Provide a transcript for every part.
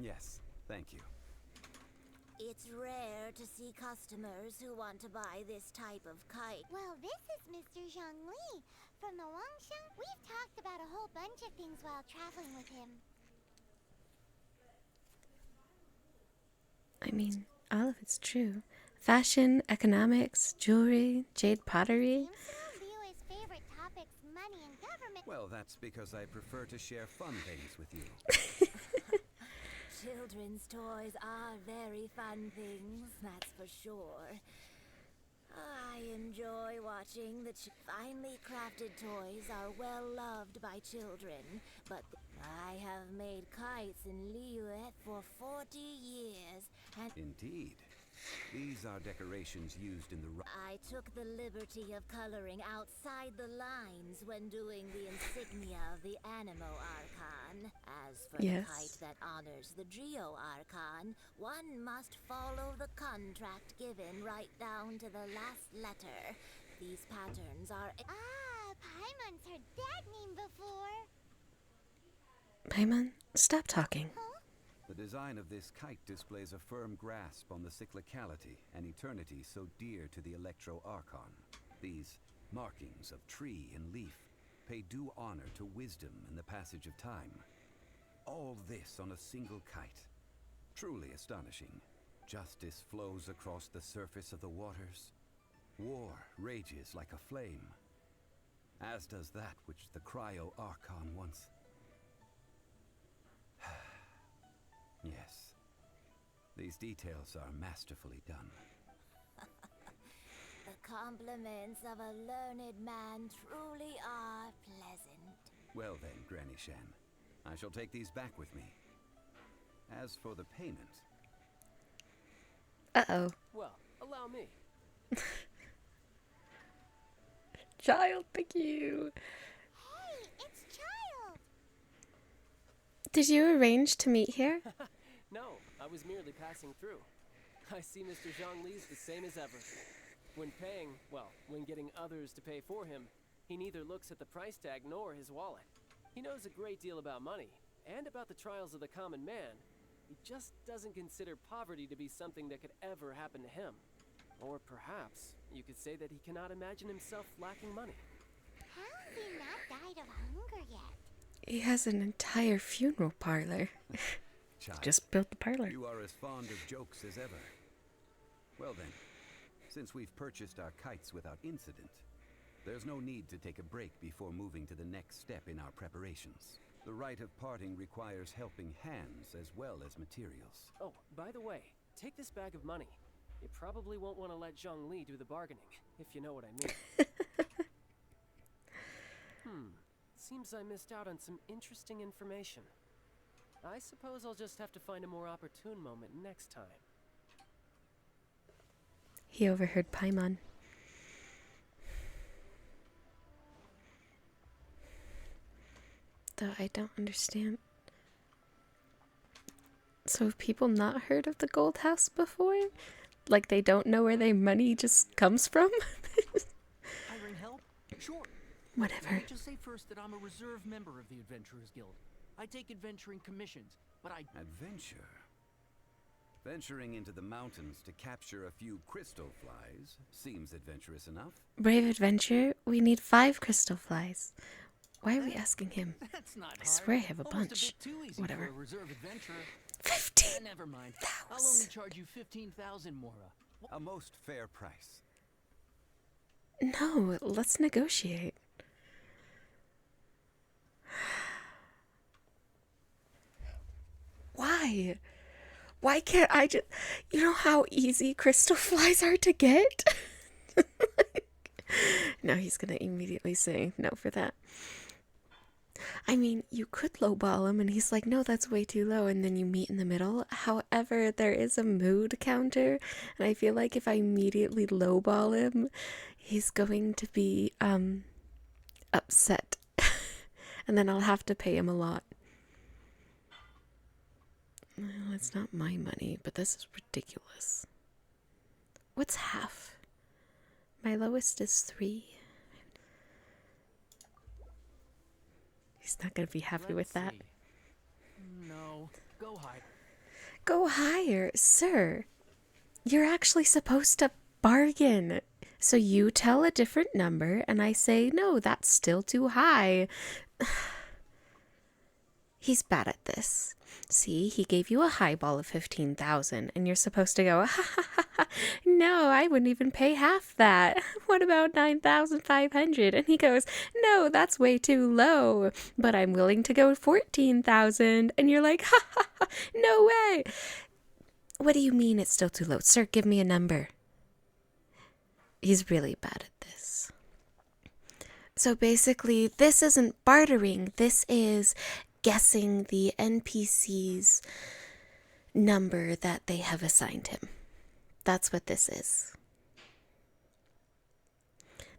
Yes, thank you. It's rare to see customers who want to buy this type of kite. Well, this is Mr. Zhongli from the Wangsheng. We've talked about a whole bunch of things while traveling with him. I mean, all of it's true. Fashion, economics, jewelry, jade pottery. Seems to know Liyue's favorite topics, money and government. Well, that's because I prefer to share fun things with you. Children's toys are very fun things, that's for sure. I enjoy watching the finely crafted toys are well loved by children, but I have made kites in Liyue for 40 years, and Indeed. These are decorations used in the... I took the liberty of coloring outside the lines when doing the insignia of the Animo Archon. As for Yes. the kite that honors the Geo Archon, one must follow the contract given right down to the last letter. These patterns are... Ah, Paimon's heard that name before. Paimon, stop talking. The design of this kite displays a firm grasp on the cyclicality and eternity so dear to the Electro Archon. These markings of tree and leaf pay due honor to wisdom and the passage of time. All this on a single kite. Truly astonishing. Justice flows across the surface of the waters. War rages like a flame. As does that which the Cryo Archon once... Yes. These details are masterfully done. The compliments of a learned man truly are pleasant. Well then, Granny Shan, I shall take these back with me. As for the payment... Uh-oh. Well, allow me. Child, thank you. Hey, it's Child. Did you arrange to meet here? No, I was merely passing through. I see Mr. Zhongli's the same as ever. When paying, well, when getting others to pay for him, he neither looks at the price tag nor his wallet. He knows a great deal about money, and about the trials of the common man. He just doesn't consider poverty to be something that could ever happen to him. Or perhaps, you could say that he cannot imagine himself lacking money. How has he not died of hunger yet? He has an entire funeral parlor. Child, Just built the parlor. you are as fond of jokes as ever. Well then, since we've purchased our kites without incident, there's no need to take a break before moving to the next step in our preparations. The rite of parting requires helping hands as well as materials. Oh, by the way, take this bag of money. You probably won't want to let Zhongli do the bargaining, if you know what I mean. Seems I missed out on some interesting information. I suppose I'll just have to find a more opportune moment next time. He overheard Paimon. Though I don't understand. So have people not heard of the Gold House before? Like they don't know where their money just comes from? Hiring help? Sure. Whatever. Let me just say first that I'm a reserve member of the Adventurers Guild. I take adventuring commissions, but I... Adventure? Venturing into the mountains to capture a few crystal flies seems adventurous enough. Brave adventure, we need 5 crystal flies. Why are we asking him? That's not hard. I swear I have a Almost bunch. A bit too easy Whatever. For a reserve adventurer. 15! Never mind. I'll only charge you 15,000 Mora. A most fair price. No, let's negotiate. Why? Why can't I just... You know how easy crystal flies are to get? No, he's gonna immediately say no for that. I mean, you could lowball him and he's like, no, that's way too low, and then you meet in the middle. However, there is a mood counter, and I feel like if I immediately lowball him, he's going to be upset. And then I'll have to pay him a lot. Well, it's not my money, but this is ridiculous. What's half? My lowest is 3. He's not gonna be happy with that. No, go hide. go higher, sir. You're actually supposed to bargain. So you tell a different number, and I say, no, that's still too high. He's bad at this. See, he gave you a highball of 15,000, and you're supposed to go, ha ha ha ha, no, I wouldn't even pay half that. What about 9,500? And he goes, no, that's way too low, but I'm willing to go 14,000. And you're like, ha ha ha, no way. What do you mean it's still too low? Sir, give me a number. He's really bad at this. So basically, this isn't bartering. This is guessing the NPC's number that they have assigned him. That's what this is.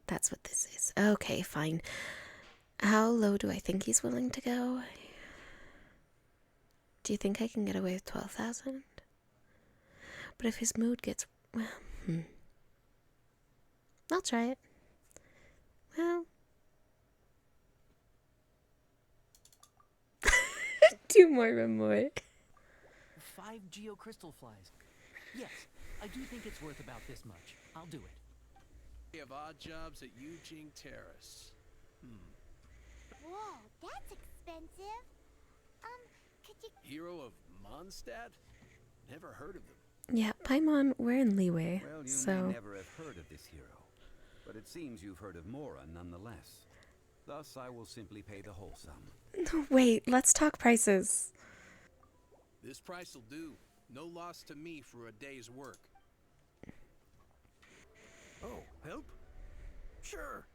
That's what this is. Okay, fine. How low do I think he's willing to go? Do you think I can get away with 12,000? But if his mood gets... well, I'll try it. Well... 2 more. 5 geocrystal flies. Yes, I do think it's worth about this much. I'll do it. We have odd jobs at Eugene Terrace. Whoa, that's expensive. Could you... Hero of Mondstadt? Never heard of them. Yeah, Paimon, we're in Liyue, Well, you so... may never have heard of this hero, but it seems you've heard of Mora nonetheless. Thus, I will simply pay the whole sum. Wait, let's talk prices. This price will do. No loss to me for a day's work. Oh, help? Sure.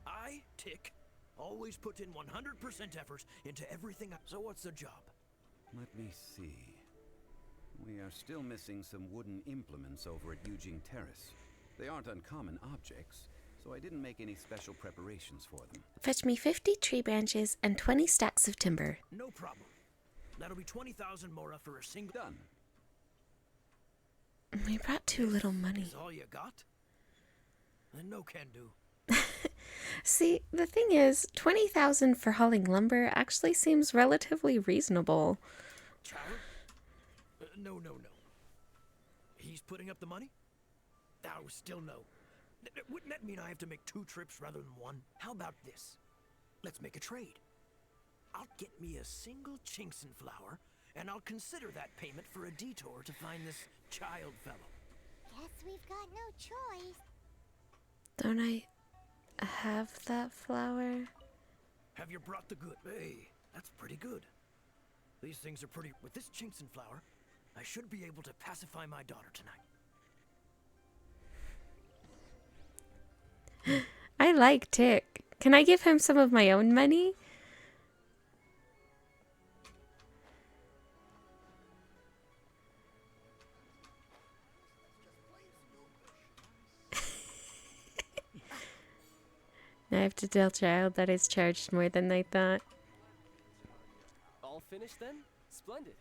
I, Tick, always put in 100% effort into everything. So what's the job? Let me see. We are still missing some wooden implements over at Eugene Terrace. They aren't uncommon objects, so I didn't make any special preparations for them. Fetch me 50 tree branches and 20 stacks of timber. No problem. That'll be 20,000 mora for a single... Done. We brought too little money. Is all you got? Then no can do. See, the thing is, 20,000 for hauling lumber actually seems relatively reasonable. Child? No. He's putting up the money? Oh, still no. Wouldn't that mean I have to make 2 trips rather than 1? How about this? Let's make a trade. I'll get me a single Chinxin flower, and I'll consider that payment for a detour to find this child fellow. Guess we've got no choice. Don't I have that flower? Have you brought the good? Hey, that's pretty good. These things are pretty... With this Chinxin flower, I should be able to pacify my daughter tonight. I like Tick. Can I give him some of my own money? I have to tell Child that it's charged more than I thought. All finished then? Splendid.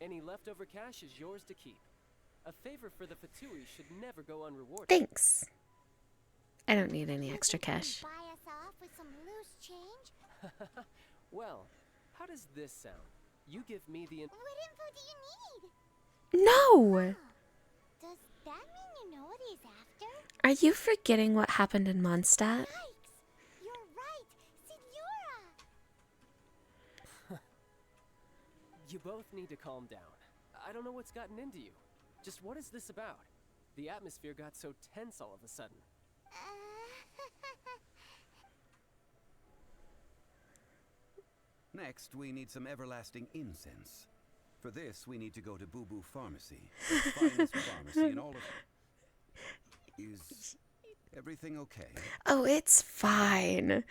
Any leftover cash is yours to keep. A favor for the Fatui should never go unrewarded. Thanks. I don't need any extra cash. Buy us off with some loose change? Well, how does this sound? You give me the... What info do you need? No! Does that mean you know what he's after? Are you forgetting what happened in Mondstadt? Yikes! You're right! Signora! You both need to calm down. I don't know what's gotten into you. Just what is this about? The atmosphere got so tense all of a sudden. Next, we need some everlasting incense. For this, we need to go to Boo Boo Pharmacy. The finest pharmacy in all of... Is everything okay? Oh, it's fine.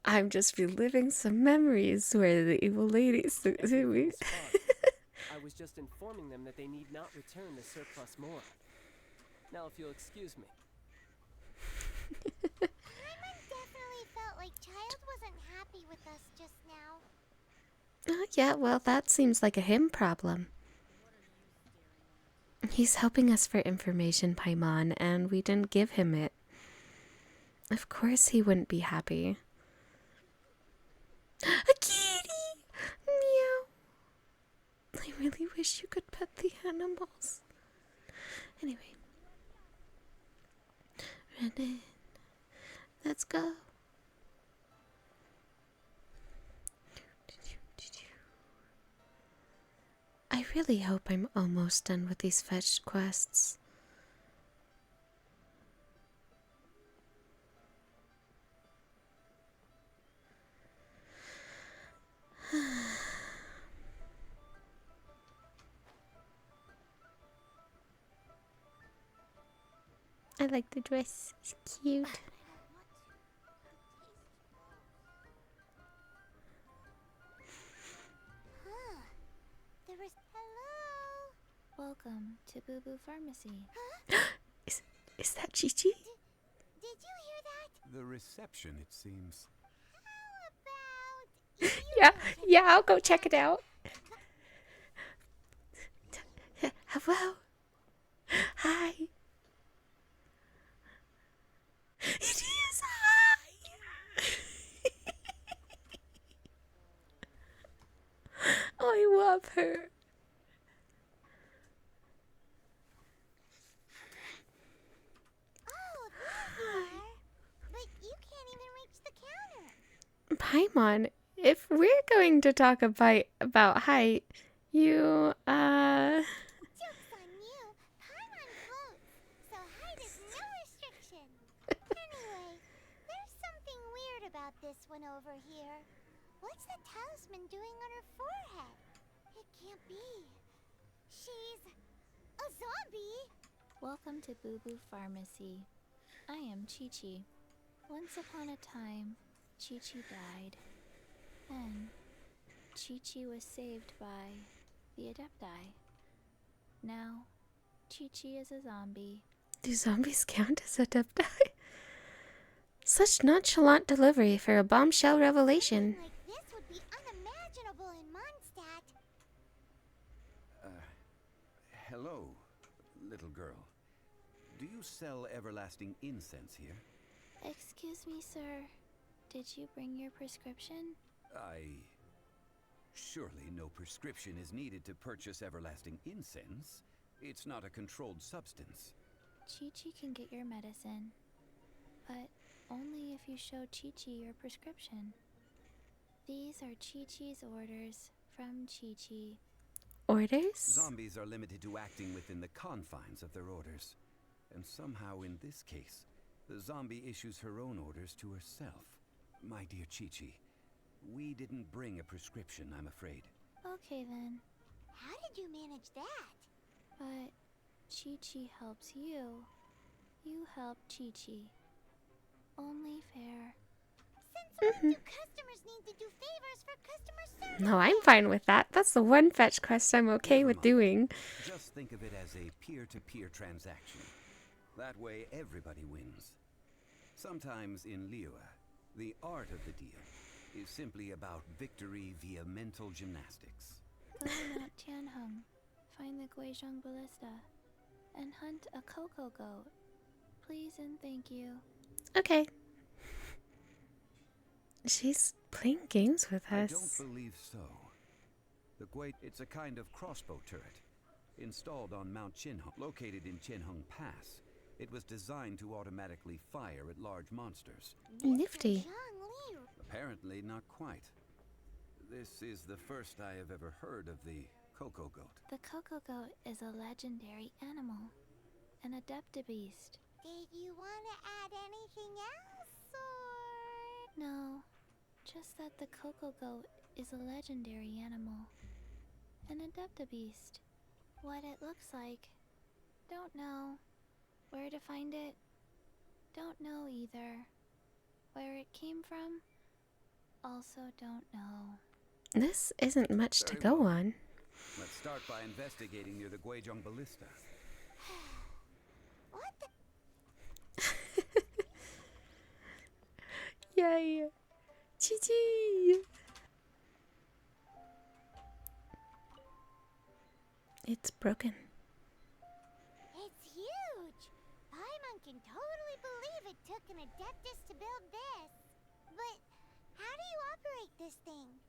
I'm just reliving some memories where the evil ladies... Everything's fine. I was just informing them that they need not return the surplus more. Now, if you'll excuse me. Paimon definitely felt like Child wasn't happy with us just now. Yeah, well, that seems like a him problem. He's helping us for information, Paimon, and we didn't give him it. Of course he wouldn't be happy. A kitty! Meow. I really wish you could pet the animals. Anyway. Ready? Let's go. I really hope I'm almost done with these fetch quests. I like the dress. It's cute. Huh. There was. Hello? Welcome to Boo Boo Pharmacy. Is that Chi-Chi? Did you hear that? The reception, it seems. How about. Yeah, I'll go check it out. Hello? Hi. It is hi. I love her. Oh, there you are. But you can't even reach the counter. Paimon, if we're going to talk about height, you, Joke's on you. Paimon floats, so height is no restriction. Anyway, there's something weird about this one over here. What's the talisman doing on her forehead? It can't be. She's a zombie. Welcome to Boo Boo Pharmacy. I am Chi-Chi. Once upon a time, Chi-Chi died. Then, Chi-Chi was saved by the Adepti. Now, Chi-Chi is a zombie. do zombies count as adepti? Such nonchalant delivery for a bombshell revelation. Like this would be unimaginable in Mondstadt. Hello, little girl. Do you sell everlasting incense here? Excuse me, sir. Did you bring your prescription? Surely no prescription is needed to purchase everlasting incense. It's not a controlled substance. Chi-Chi can get your medicine, but only if you show Chi-Chi your prescription. These are Chi-Chi's orders from Chi-Chi. Orders? Zombies are limited to acting within the confines of their orders. And somehow in this case, the zombie issues her own orders to herself. My dear Chi-Chi, we didn't bring a prescription, I'm afraid. Okay then, How did you manage that? but Chi-Chi helps you. You help Chi-Chi. Only fair. Since when do customers need to do favors for customer service? No, I'm fine with that. That's the one fetch quest I'm okay with doing. Just think of it as a peer-to-peer transaction. That way everybody wins. Sometimes in Liyue, the art of the deal is simply about victory via mental gymnastics. Go to Mount Tianheng, find the Guizhong Ballista, and hunt a cocoa goat. Please and thank you. Okay. She's playing games with I us. don't believe so. It's a kind of crossbow turret. Installed on Mount Qinheng, located in Qinheng Pass. It was designed to automatically fire at large monsters. Nifty. Zhang Li. Apparently not quite. This is the first I have ever heard of the cocoa goat. The cocoa goat is a legendary animal, an adeptabeast. Did you want to add anything else, or? No, just that the cocoa goat is a legendary animal, an adeptabeast. What it looks like, don't know. Where to find it, don't know either. Where it came from, also don't know. This isn't much to Very go well. on. Let's start by investigating near the Guizhong Ballista. What the? Yay! Chi-Chi! It's broken. It's huge! Paimon can totally believe it took an Adeptus to build this. But how do you operate this thing?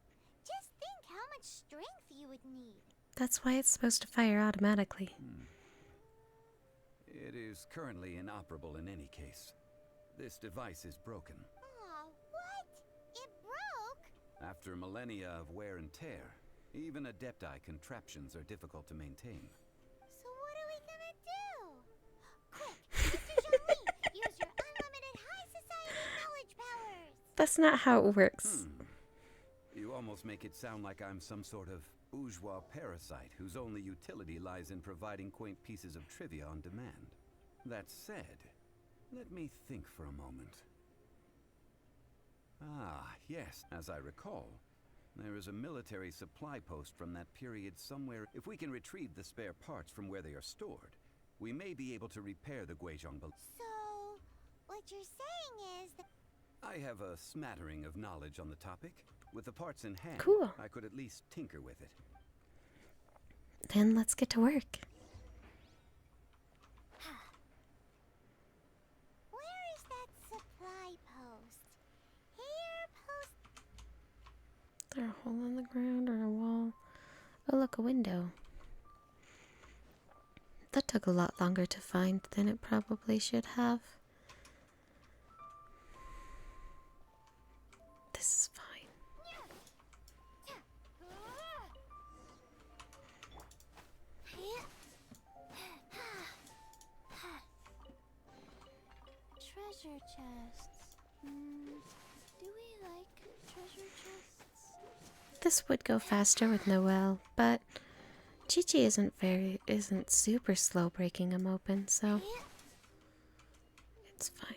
Just think how much strength you would need. That's why it's supposed to fire automatically. It is currently inoperable in any case. This device is broken. Aw, what? It broke? After millennia of wear and tear, even Adepti contraptions are difficult to maintain. So what are we gonna do? Quick, Mr. Jean-Lee, use your unlimited high society knowledge powers! That's not how it works. You almost make it sound like I'm some sort of bourgeois parasite whose only utility lies in providing quaint pieces of trivia on demand. That said, let me think for a moment. Ah, yes, as I recall, there is a military supply post from that period somewhere. If we can retrieve the spare parts from where they are stored, we may be able to repair the Guizhong. So, what you're saying is that... I have a smattering of knowledge on the topic. With the parts in hand, Cool. I could at least tinker with it. Then let's get to work. Where is that supply post? Here, post... Is there a hole in the ground or a wall? Oh, look, a window. That took a lot longer to find than it probably should have. This is fine. Treasure chests. Do we like treasure chests? This would go faster with Noelle, but Chi-Chi isn't super slow breaking them open, so it's fine.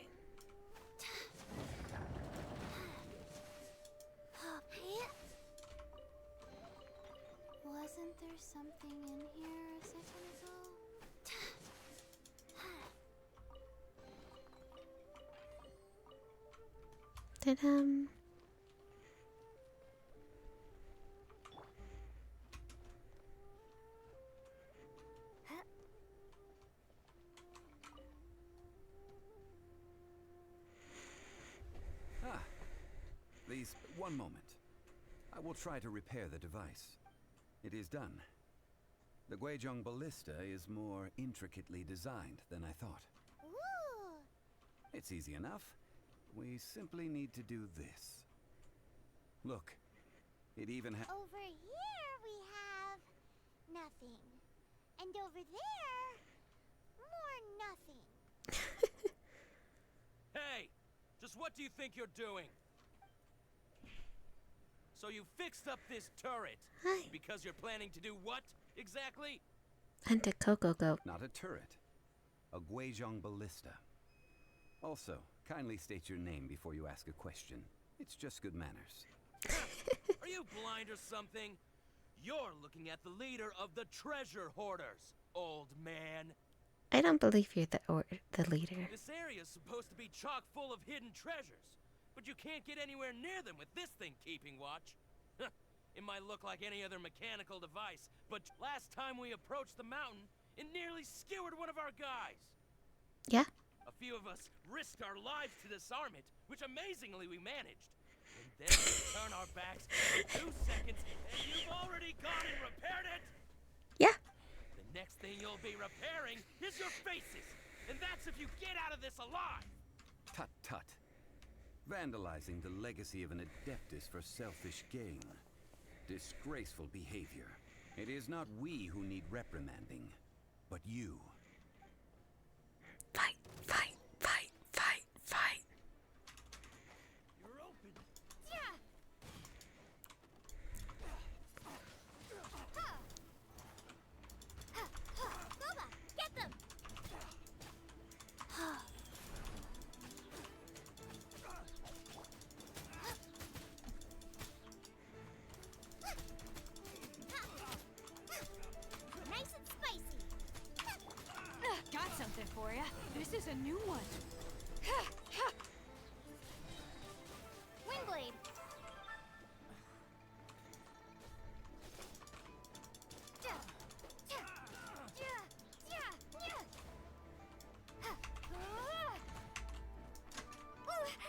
Wasn't there something in here a second ago? Did Please, one moment. I will try to repair the device. It is done. The Guizhong ballista is more intricately designed than I thought. Ooh! It's easy enough. We simply need to do this. Look, it even has... Over here we have... nothing. And over there... more nothing. Hey! Just what do you think you're doing? So you fixed up this turret. Hi. Because you're planning to do what, exactly? Hunt a Coco Goat. Not a turret. A Guizhong ballista. Also, kindly state your name before you ask a question. It's just good manners. Are you blind or something? You're looking at the leader of the treasure hoarders, old man. I don't believe you're the leader. This area's supposed to be chock full of hidden treasures, but you can't get anywhere near them with this thing keeping watch. It might look like any other mechanical device, but last time we approached the mountain, it nearly skewered one of our guys. Yeah? A few of us risked our lives to disarm it, which amazingly we managed. And then we turn our backs for 2 seconds, and you've already gone and repaired it! Yeah. The next thing you'll be repairing is your faces! And that's if you get out of this alive! Tut tut. Vandalizing the legacy of an adeptus for selfish gain. Disgraceful behavior. It is not we who need reprimanding, but you. Fight, fight, fight, fight, fight. You're open! Yeah! Boba, get them! Nice and spicy. Got something for ya. This is a new one. Windblade.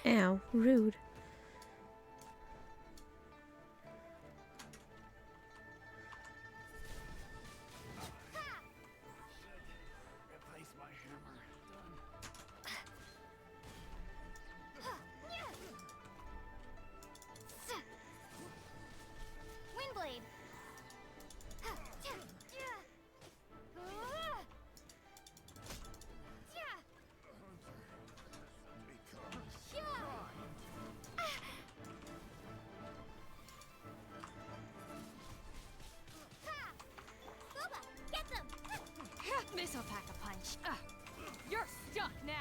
Ow, rude. now.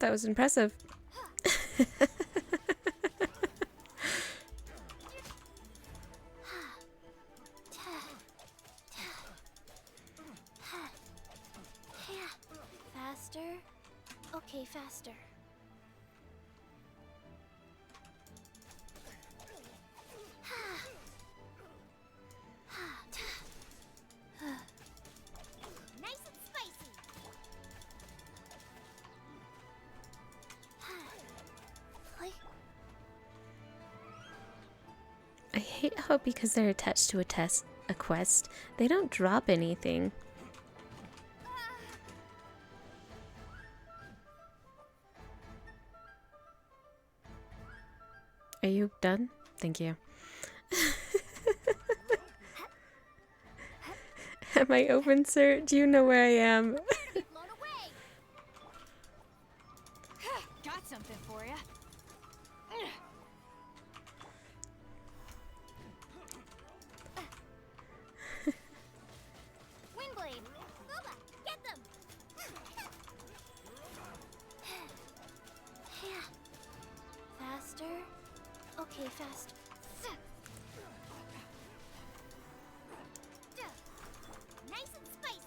That was impressive. Faster? Okay, faster. Nice and spicy. I hate how because they're attached to a quest, they don't drop anything. Are you done? Thank you. Am I open, sir? Do you know where I am? Blown away. Got something for ya. Windblade. Boba, get them. Faster? Okay, faster. Nice and spicy.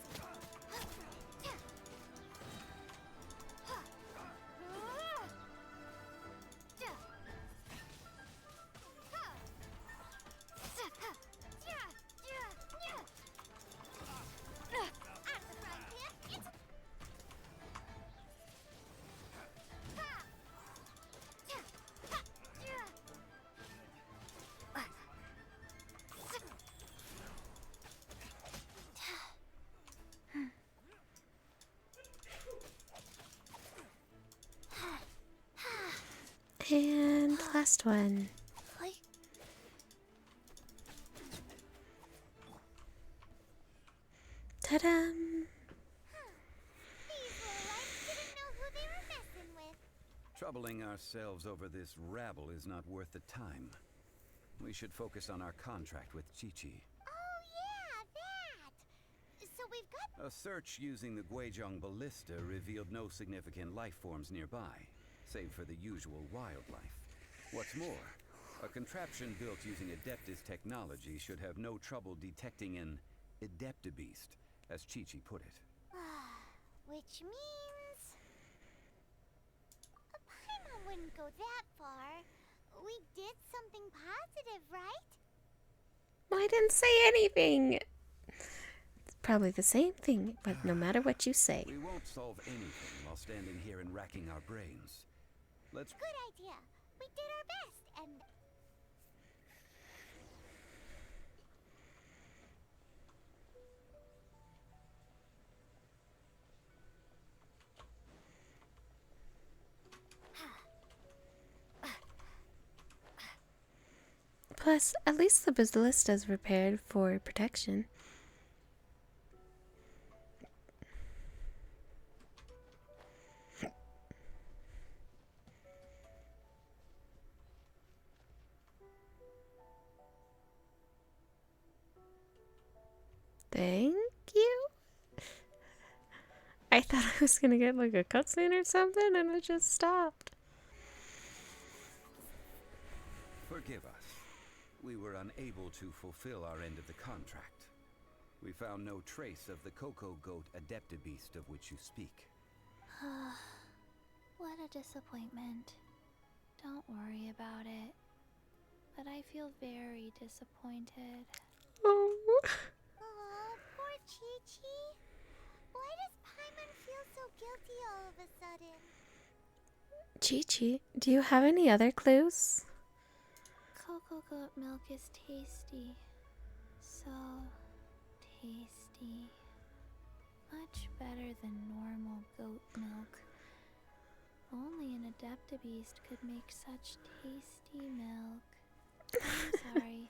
And last one. Ta-da! These lowlifes didn't know who they were messing with. Troubling ourselves over this rabble is not worth the time. We should focus on our contract with Chi-Chi. Oh yeah, that. So we've got. A search using the Guizhong ballista revealed no significant life forms nearby, save for the usual wildlife. What's more, a contraption built using Adeptus technology should have no trouble detecting an Adeptabeast, as Chi-Chi put it. Which means. Paimon wouldn't go that far. We did something positive, right? I didn't say anything. It's probably the same thing, but no matter what you say. We won't solve anything while standing here and racking our brains. Let's... Good idea. We did our best, and. Plus, at least the ballista's repaired for protection. Thank you. I thought I was gonna get like a cutscene or something, and it just stopped. Forgive us. We were unable to fulfill our end of the contract. We found no trace of the Cocoa Goat Adeptabeast of which you speak. What a disappointment. Don't worry about it. But I feel very disappointed. Oh. Oh, poor Chi-Chi. Why does Paimon feel so guilty all of a sudden. Chi-Chi, do you have any other clues? Cocoa goat milk is tasty. So tasty. Much better than normal goat milk. Only an Adeptabeast could make such tasty milk. I'm sorry.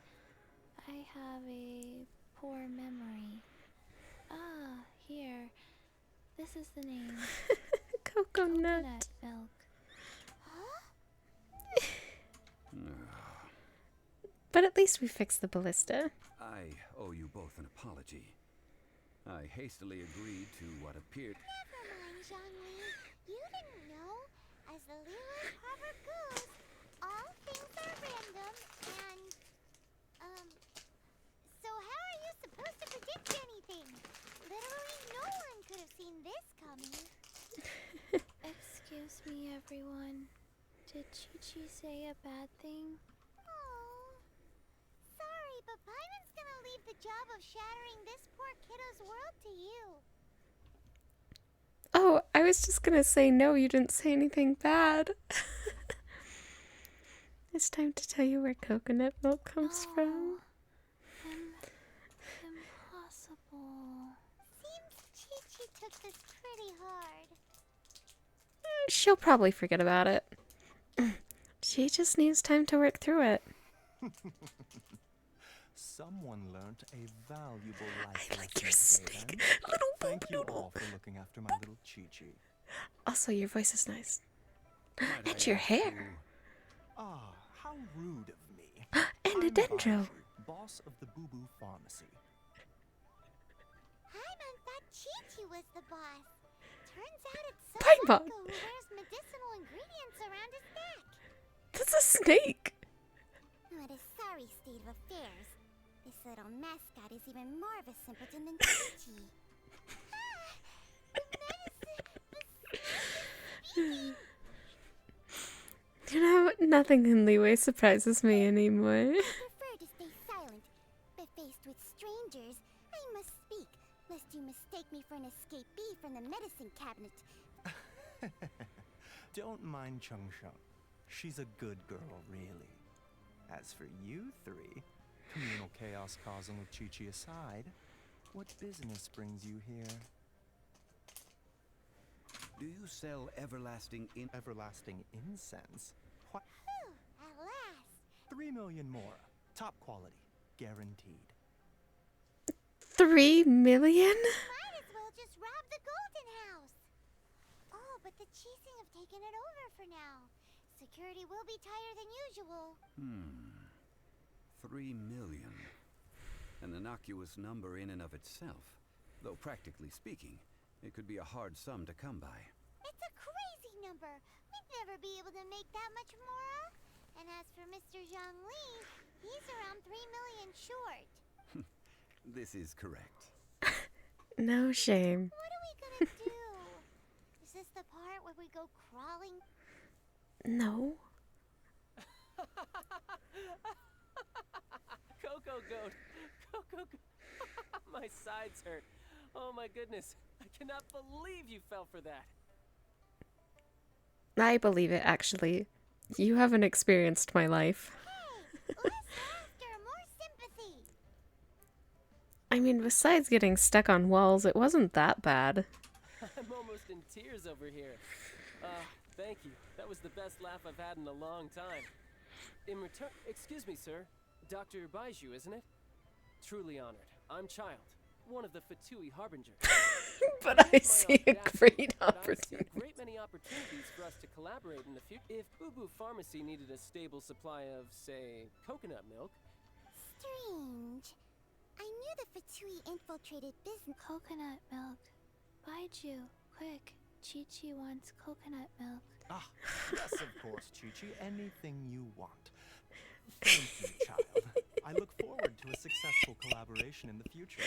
I have a poor memory. Ah, here. This is the name. Coconut. Coconut milk. But at least we fixed the ballista. I owe you both an apology. I hastily agreed to what appeared. Never mind, Zhongli. You didn't know. As the Liyue proverb goes, all things are random and, so how are you supposed to predict anything? Literally no one could have seen this coming. Excuse me, everyone. Did Chi-Chi say a bad thing? Oh, sorry, but Paimon's gonna leave the job of shattering this poor kiddo's world to you. Oh, I was just gonna say no, you didn't say anything bad. It's time to tell you where coconut milk comes from. Impossible. Seems Chi-Chi took this pretty hard. She'll probably forget about it. She just needs time to work through it. Someone learnt a valuable life I like your lesson today, snake. then. Little Thank you all for looking after my little Chi-Chi. Also, your voice is nice. Might And I your ask hair. you- Ah, how rude of me. And a I'm dendro. Baiju, boss of the Boo Boo Pharmacy. Paimon thought Chi-Chi was the boss. Turns out it's some Paimon. psycho who wears medicinal ingredients around his neck. That's a snake. What a sorry state of affairs. This little mascot is even more of a simpleton than Chi-Chi. The medicine! You know, nothing in Liyue surprises me anymore. I prefer to stay silent, but faced with strangers, I must speak, lest you mistake me for an escapee from the medicine cabinet. Don't mind Chung Sheng. She's a good girl, really. As for you three, communal chaos causing with Chi-Chi aside, what business brings you here? Do you sell everlasting Everlasting incense? What? Whew, at last. 3 million more. Top quality. Guaranteed. 3 million? Might as well just rob the Golden House. Oh, but the Chising have taken it over for now. Security will be tighter than usual. 3 million. An innocuous number in and of itself. Though practically speaking, it could be a hard sum to come by. It's a crazy number. We'd never be able to make that much more. And as for Mr. Zhongli, he's around 3 million short. This is correct. No shame. What are we gonna do? Is this the part where we go crawling? No. Coco goat. Coco goat. My sides hurt. Oh my goodness. I cannot believe you fell for that. I believe it, actually. You haven't experienced my life. Hey, less laughter, more sympathy. I mean, besides getting stuck on walls, it wasn't that bad. I'm almost in tears over here. Thank you. That was the best laugh I've had in a long time. In return, excuse me, sir. Dr. Baiju, isn't it? Truly honored. I'm Child, one of the Fatui Harbingers. But I see a great But I see opportunity. a great many opportunities for us to collaborate in the future. If Boo Boo Pharmacy needed a stable supply of, say, coconut milk, Strange. I knew the Fatui infiltrated business. Coconut milk. Baiju, quick. Chi-Chi wants coconut milk. Ah, yes, of course, Chi-Chi. Anything you want. Thank you, child. I look forward to a successful collaboration in the future.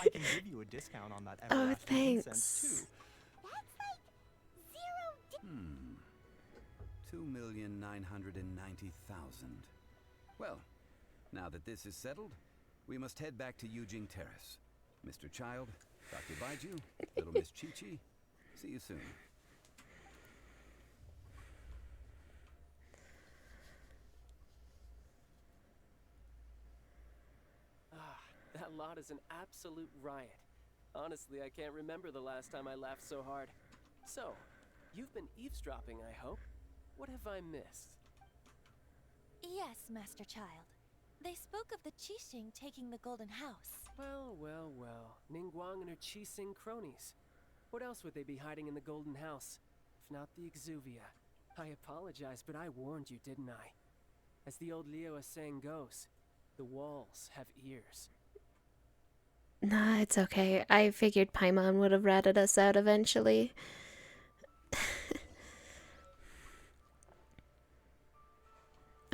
I can give you a discount on that Oh, everlasting incense, thanks. too. That's like 2,990,000. Well, now that this is settled, we must head back to Yujing Terrace. Mr. Child, Dr. Baiju, little Miss Chi-Chi, See you soon. That lot is an absolute riot. Honestly, I can't remember the last time I laughed so hard. So, you've been eavesdropping, I hope. What have I missed? Yes, Master Child. They spoke of the Qixing taking the Golden House. Well, well, well. Ningguang and her Qixing cronies. What else would they be hiding in the Golden House? If not the Exuvia. I apologize, but I warned you, didn't I? As the old Liyue saying goes, the walls have ears. Nah, it's okay. I figured Paimon would have ratted us out eventually.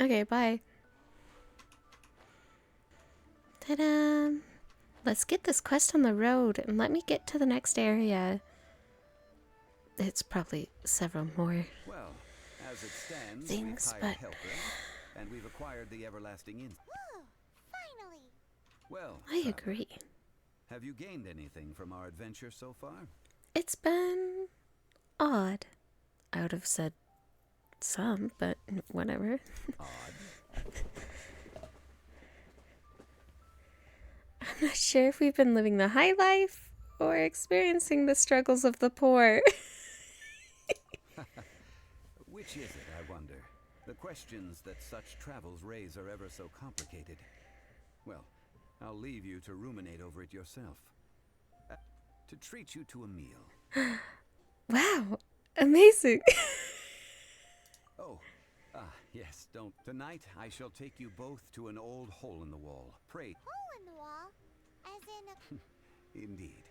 Okay, bye. Ta-da! Let's get this quest on the road and let me get to the next area. It's probably several more Well, as it stands, things, we've hired but helpers, and we've acquired the everlasting inn. Woo! Finally! Well, I traveler, agree. have you gained anything from our adventure so far? It's been odd. I would have said some, but whatever. Odd. I'm not sure if we've been living the high life or experiencing the struggles of the poor. Which is it, I wonder? The questions that such travels raise are ever so complicated. Well, I'll leave you to ruminate over it yourself. To treat you to a meal. Wow, amazing. Oh, yes, don't. Tonight I shall take you both to an old hole in the wall. Pray. Hole in the wall? As in a... Indeed.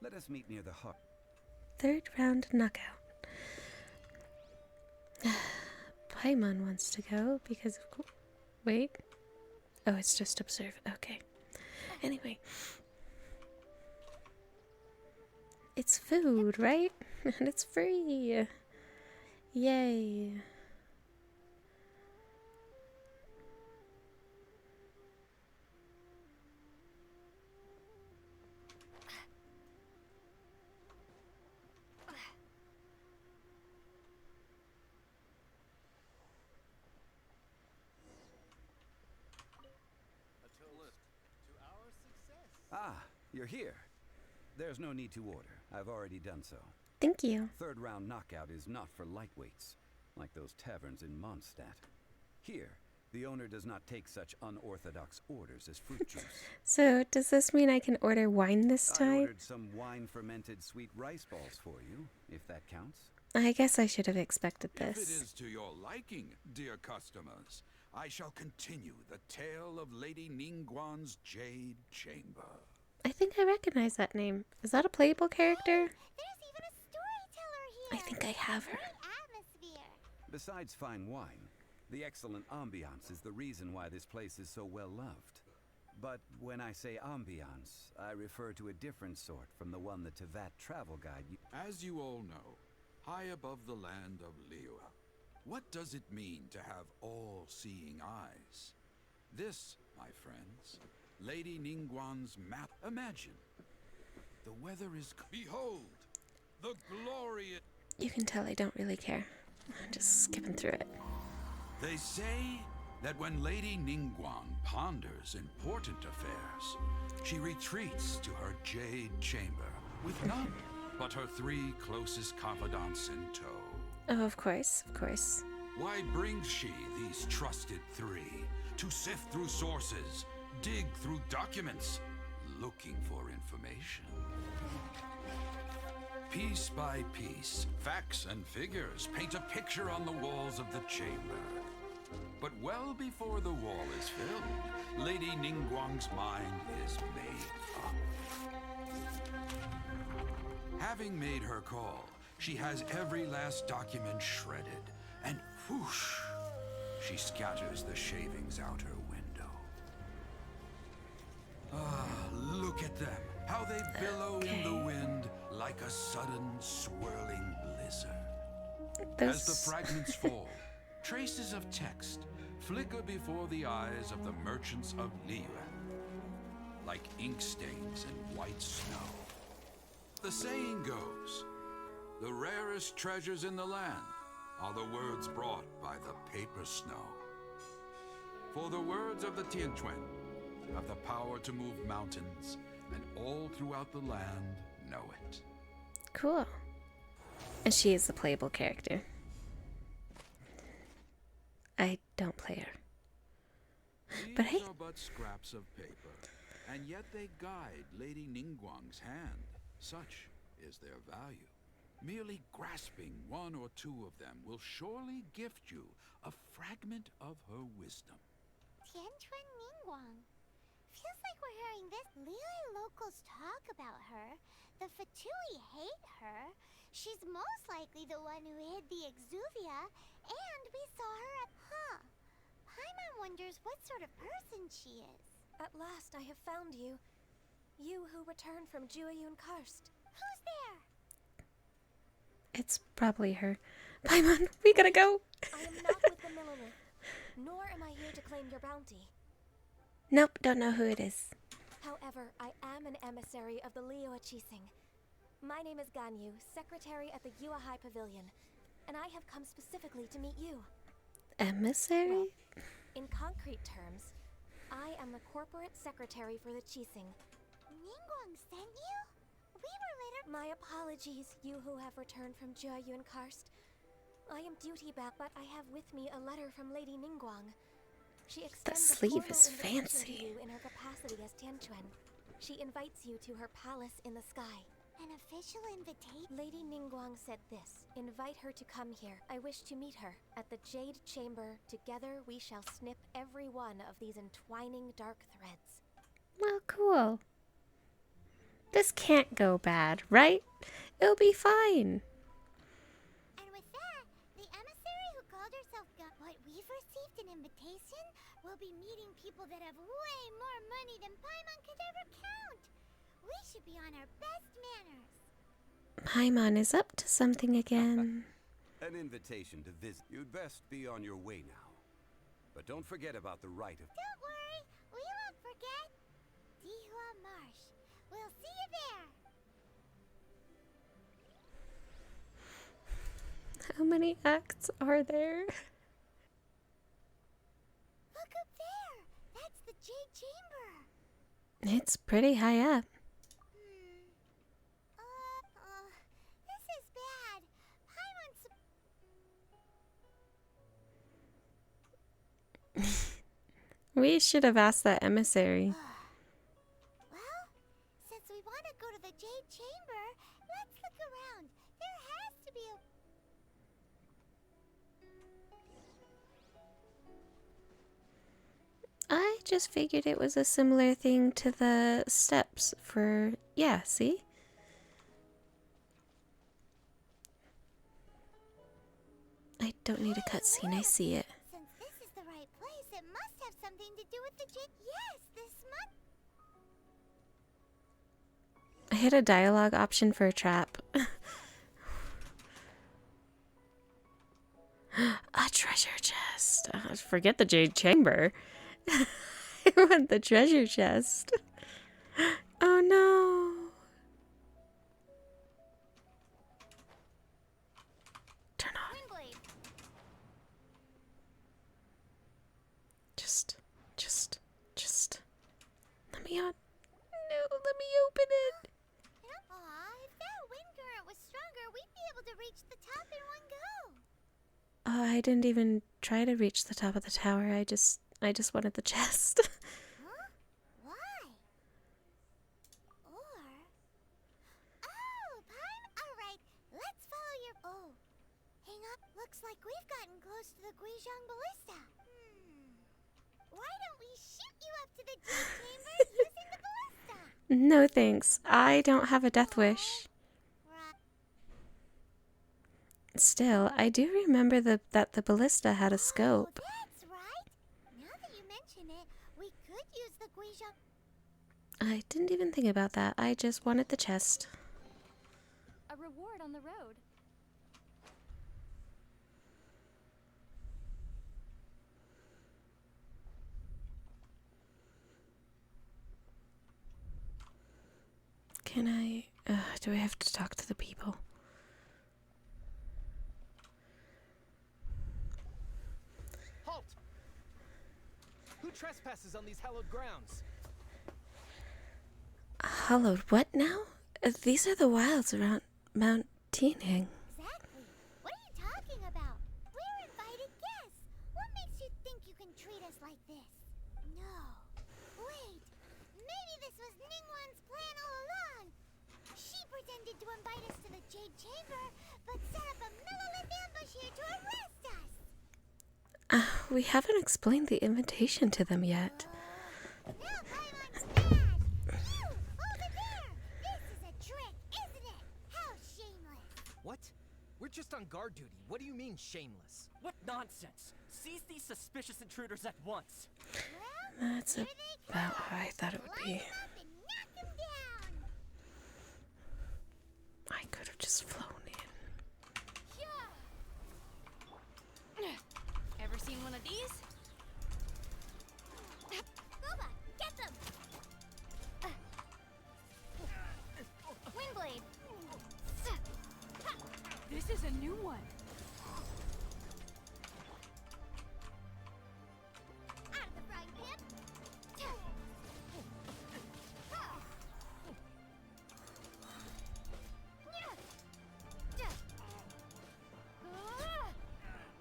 Let us meet near the heart. Third round knockout. Paimon wants to go because of... Wait. Oh, it's just observe. Okay. Anyway. It's food, right? And it's free. Yay. Ah, you're here. There's no need to order. I've already done so. Thank you. Third round knockout is not for lightweights, like those taverns in Mondstadt. Here, the owner does not take such unorthodox orders as fruit juice. So, does this mean I can order wine this I time? ordered some wine-fermented sweet rice balls for you, if that counts. I guess I should have expected If it this. is to your liking, dear customers, I shall continue the tale of Lady Ningguang's Jade Chamber. I think I recognize that name. Is that a playable character? There's even a storyteller here! I think I have her. Great atmosphere! Besides fine wine, the excellent ambiance is the reason why this place is so well loved. But when I say ambiance, I refer to a different sort from the one the Tevat travel guide. As you all know, high above the land of Liyue, what does it mean to have all-seeing eyes? This, my friends, Lady Ningguang's map. Imagine, the weather is... Behold, the glorious... You can tell I don't really care. I'm just skipping through it. They say that when Lady Ningguang ponders important affairs, she retreats to her Jade Chamber with none but her 3 closest confidants in tow. Oh, of course, of course. Why brings she these trusted 3 to sift through sources, dig through documents, looking for information? Piece by piece, facts and figures paint a picture on the walls of the chamber. But well before the wall is filled, Lady Ningguang's mind is made up. Having made her call, she has every last document shredded, and whoosh, she scatters the shavings out her window. Ah, look at them, how they billow in the wind like a sudden swirling blizzard. As the fragments fall, traces of text flicker before the eyes of the merchants of Liyue, like ink stains in white snow. The saying goes, The rarest treasures in the land are the words brought by the paper snow. For the words of the Tianquan have the power to move mountains, and all throughout the land know it. Cool. And she is the playable character. I don't play her. But hey. These are but scraps of paper, and yet they guide Lady Ningguang's hand. Such is their value. Merely grasping one or two of them will surely gift you a fragment of her wisdom. Tianquan Ningguang. Feels like we're hearing this. Liyue locals talk about her. The Fatui hate her. She's most likely the one who hid the Exuvia, and we saw her at... Paimon wonders what sort of person she is. At last I have found you. You who returned from Jueyun Karst. Who's there? It's probably her. Paimon, we gotta go. I am not with the Millelith, nor am I here to claim your bounty. Nope, don't know who it is. However, I am an emissary of the Liyue Qixing. My name is Ganyu, secretary at the Yue High Pavilion, and I have come specifically to meet you. Emissary? Well, in concrete terms, I am the corporate secretary for the Qixing. Ningguang sent you? We were later... My apologies, you who have returned from Jueyun Karst. I am duty-bound, but I have with me a letter from Lady Ningguang. She extends the sleeve a is formal invitation fancy. to you in her capacity as Tianquan. She invites you to her palace in the sky. An official invitation? Lady Ningguang said this. Invite her to come here. I wish to meet her at the Jade Chamber. Together we shall snip every one of these entwining dark threads. Well, cool. This can't go bad, right? It'll be fine. And with that, the emissary who called herself what we've received an invitation, we'll be meeting people that have way more money than Paimon could ever count. We should be on our best manners. Paimon is up to something again. An invitation to visit. You'd best be on your way now. But don't forget about the rite of... Don't worry, we won't forget. Dihua Marsh. We'll see you there. How many acts are there? Look up there. That's the Jade Chamber. It's pretty high up. This is bad. We should have asked that emissary. Well, since we want to go to the Jade Chamber, let's look around. There has to be a... I just figured it was a similar thing to the steps for... Yeah, see? I don't need a cutscene, I see it. Since this is the right place, it must have something to do with the Jade... Yes, this must... I hit a dialogue option for a trap. A treasure chest. Forget the Jade Chamber. I want the treasure chest. Oh no. Turn on. Just. Let me on. No, let me open it. Aw, if that wind current was stronger, we'd be able to reach the top in one go. I didn't even try to reach the top of the tower. I just wanted the chest. Huh? Why? Or... Oh, alright, let's follow your... Oh, hang up. Looks like we've gotten close to the Guizhong Ballista. Why don't we shoot you up to the Jade Chamber using the ballista? No thanks. I don't have a death wish. Still, I do remember that the ballista had a scope. Oh, that's right. Now that you mention it, we could use the Guizhong... I didn't even think about that. I just wanted the chest. A reward on the road. Can I... do I have to talk to the people? Who trespasses on these hallowed grounds? Hallowed what now? These are the wilds around Mount Teening. Exactly. What are you talking about? We're invited guests. What makes you think you can treat us like this? No. Wait. Maybe this was Ningguang's plan all along. She pretended to invite us to the Jade Chamber, but set up a Millelith ambush here to arrest us. We haven't explained the invitation to them yet. Now Paimon's mad. You! Over there! This is a trick, isn't it? How shameless. What? We're just on guard duty. What do you mean, shameless? What nonsense! Seize these suspicious intruders at once! Well, That's here they about come. how I thought it would be. Line 'em up and knock 'em down. I could have just flown in. Ever seen one of these? Boba, get them! Windblade! This is a new one. Out of the frying pan!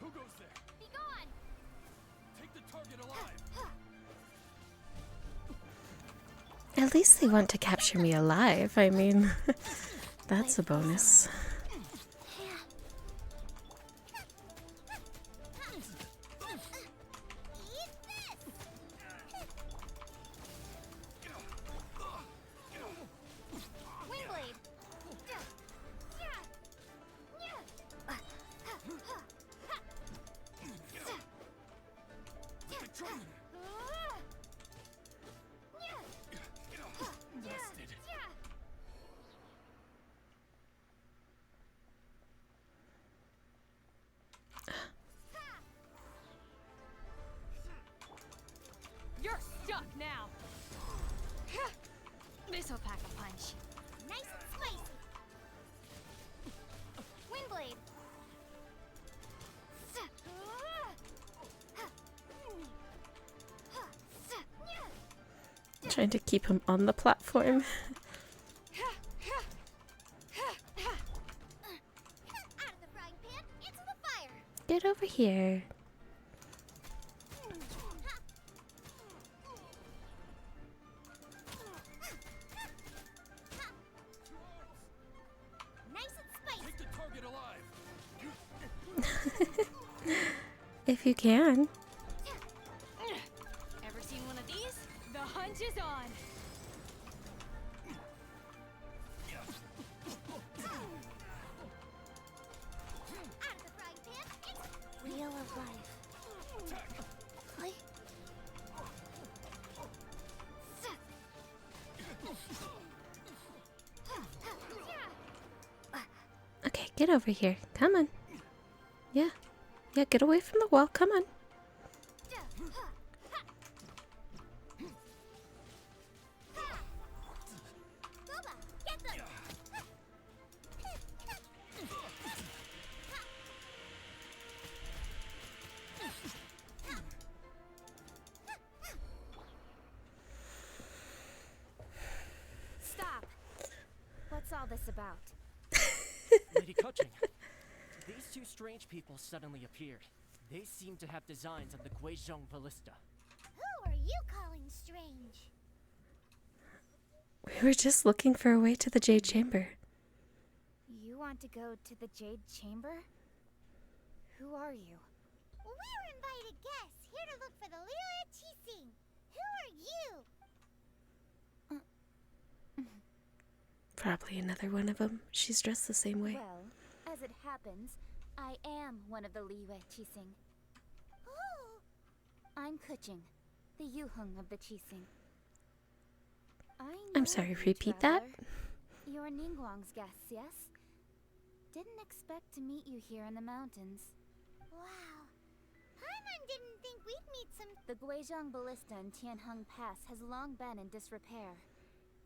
Who goes there? Be gone! Take the target alive. At least they want to capture me alive. I mean, that's a bonus. Eat this! Windblade! Busted. You're stuck now. This'll pack a punch. Nice and spicy! Windblade! Trying to keep him on the platform. Out of the frying pan, into the fire! Get over here. Nice and spicy! Take the target alive. If you can. Ever seen one of these? The hunt is on. Out of the frying pan, into wheel of life. Oi. Okay, get over here. Come on. Yeah. Yeah, get away from the wall. Come on. Boba, get them! Stop! What's all this about? Lady Coaching, these two strange people suddenly appeared. They seem to have designs of the Guizhong Ballista. Who are you calling strange? We were just looking for a way to the Jade Chamber. You want to go to the Jade Chamber? Who are you? We're invited guests here to look for the Liyue Qixing. Who are you? Probably another one of them. She's dressed the same way. Well, as it happens, I am one of the Liyue Qixing. Oh, I'm Kuching, the Yuheng of the Qixing. I'm sorry, repeat that? You're Ningguang's guests, yes? Didn't expect to meet you here in the mountains. wow. Paimon didn't think we'd meet some... The Guizhong Ballista in Tianheng Pass has long been in disrepair.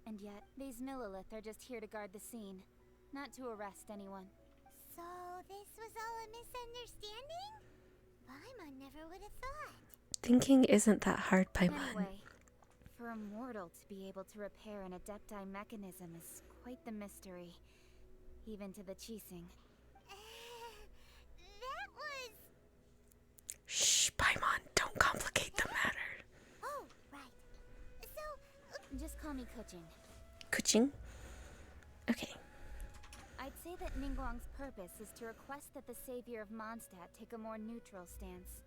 And yet, these Millelith are just here to guard the scene, not to arrest anyone. So this was all a misunderstanding? Paimon never would have thought. Thinking isn't that hard, Paimon. Anyway, for a mortal to be able to repair an Adepti mechanism is quite the mystery, even to the Qixing. That was... Shh, Paimon, don't complicate the matter. Oh, right. So... Just call me Kuching. Kuching? Okay. I'd say that Ningguang's purpose is to request that the savior of Mondstadt take a more neutral stance.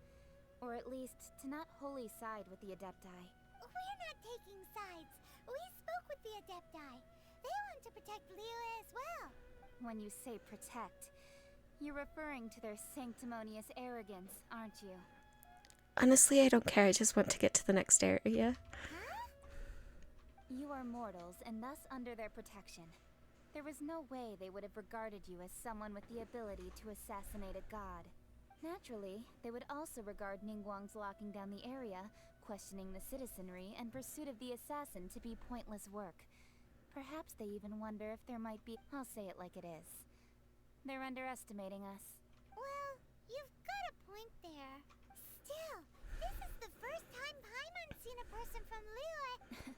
Or at least, to not wholly side with the Adepti. We're not taking sides. We spoke with the Adepti. They want to protect Liyue as well. When you say protect, you're referring to their sanctimonious arrogance, aren't you? Honestly, I don't care. I just want to get to the next area. Huh? You are mortals, and thus under their protection. There was no way they would have regarded you as someone with the ability to assassinate a god. Naturally, they would also regard Ningguang's locking down the area, questioning the citizenry, and pursuit of the assassin to be pointless work. Perhaps they even wonder if there might be— I'll say it like it is. They're underestimating us. Well, you've got a point there. Still, this is the first time Paimon's seen a person from Liyue.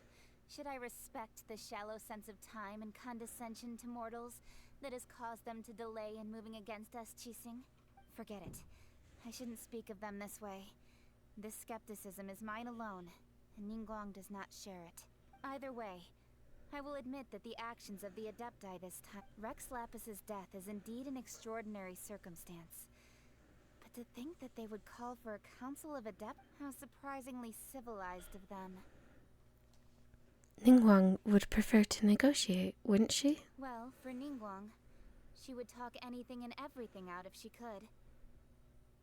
Should I respect the shallow sense of time and condescension to mortals that has caused them to delay in moving against us, Qixing? Forget it. I shouldn't speak of them this way. This skepticism is mine alone, and Ningguang does not share it. Either way, I will admit that the actions of the Adepti this time— Rex Lapis's death is indeed an extraordinary circumstance. But to think that they would call for a council of Adepts— how surprisingly civilized of them. Ningguang would prefer to negotiate, wouldn't she? Well, for Ningguang, she would talk anything and everything out if she could.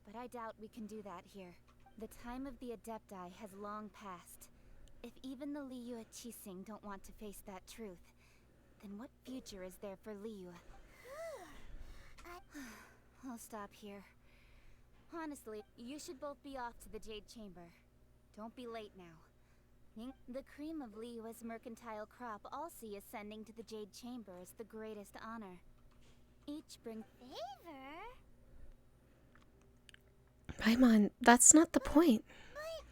But I doubt we can do that here. The time of the Adepti has long passed. If even the Liyue Qixing don't want to face that truth, then what future is there for Liyue? I'll stop here. Honestly, you should both be off to the Jade Chamber. Don't be late now. The cream of Liyue's mercantile crop all see ascending to the Jade Chamber as the greatest honor. Each bring favor? Paimon, that's not the point. But...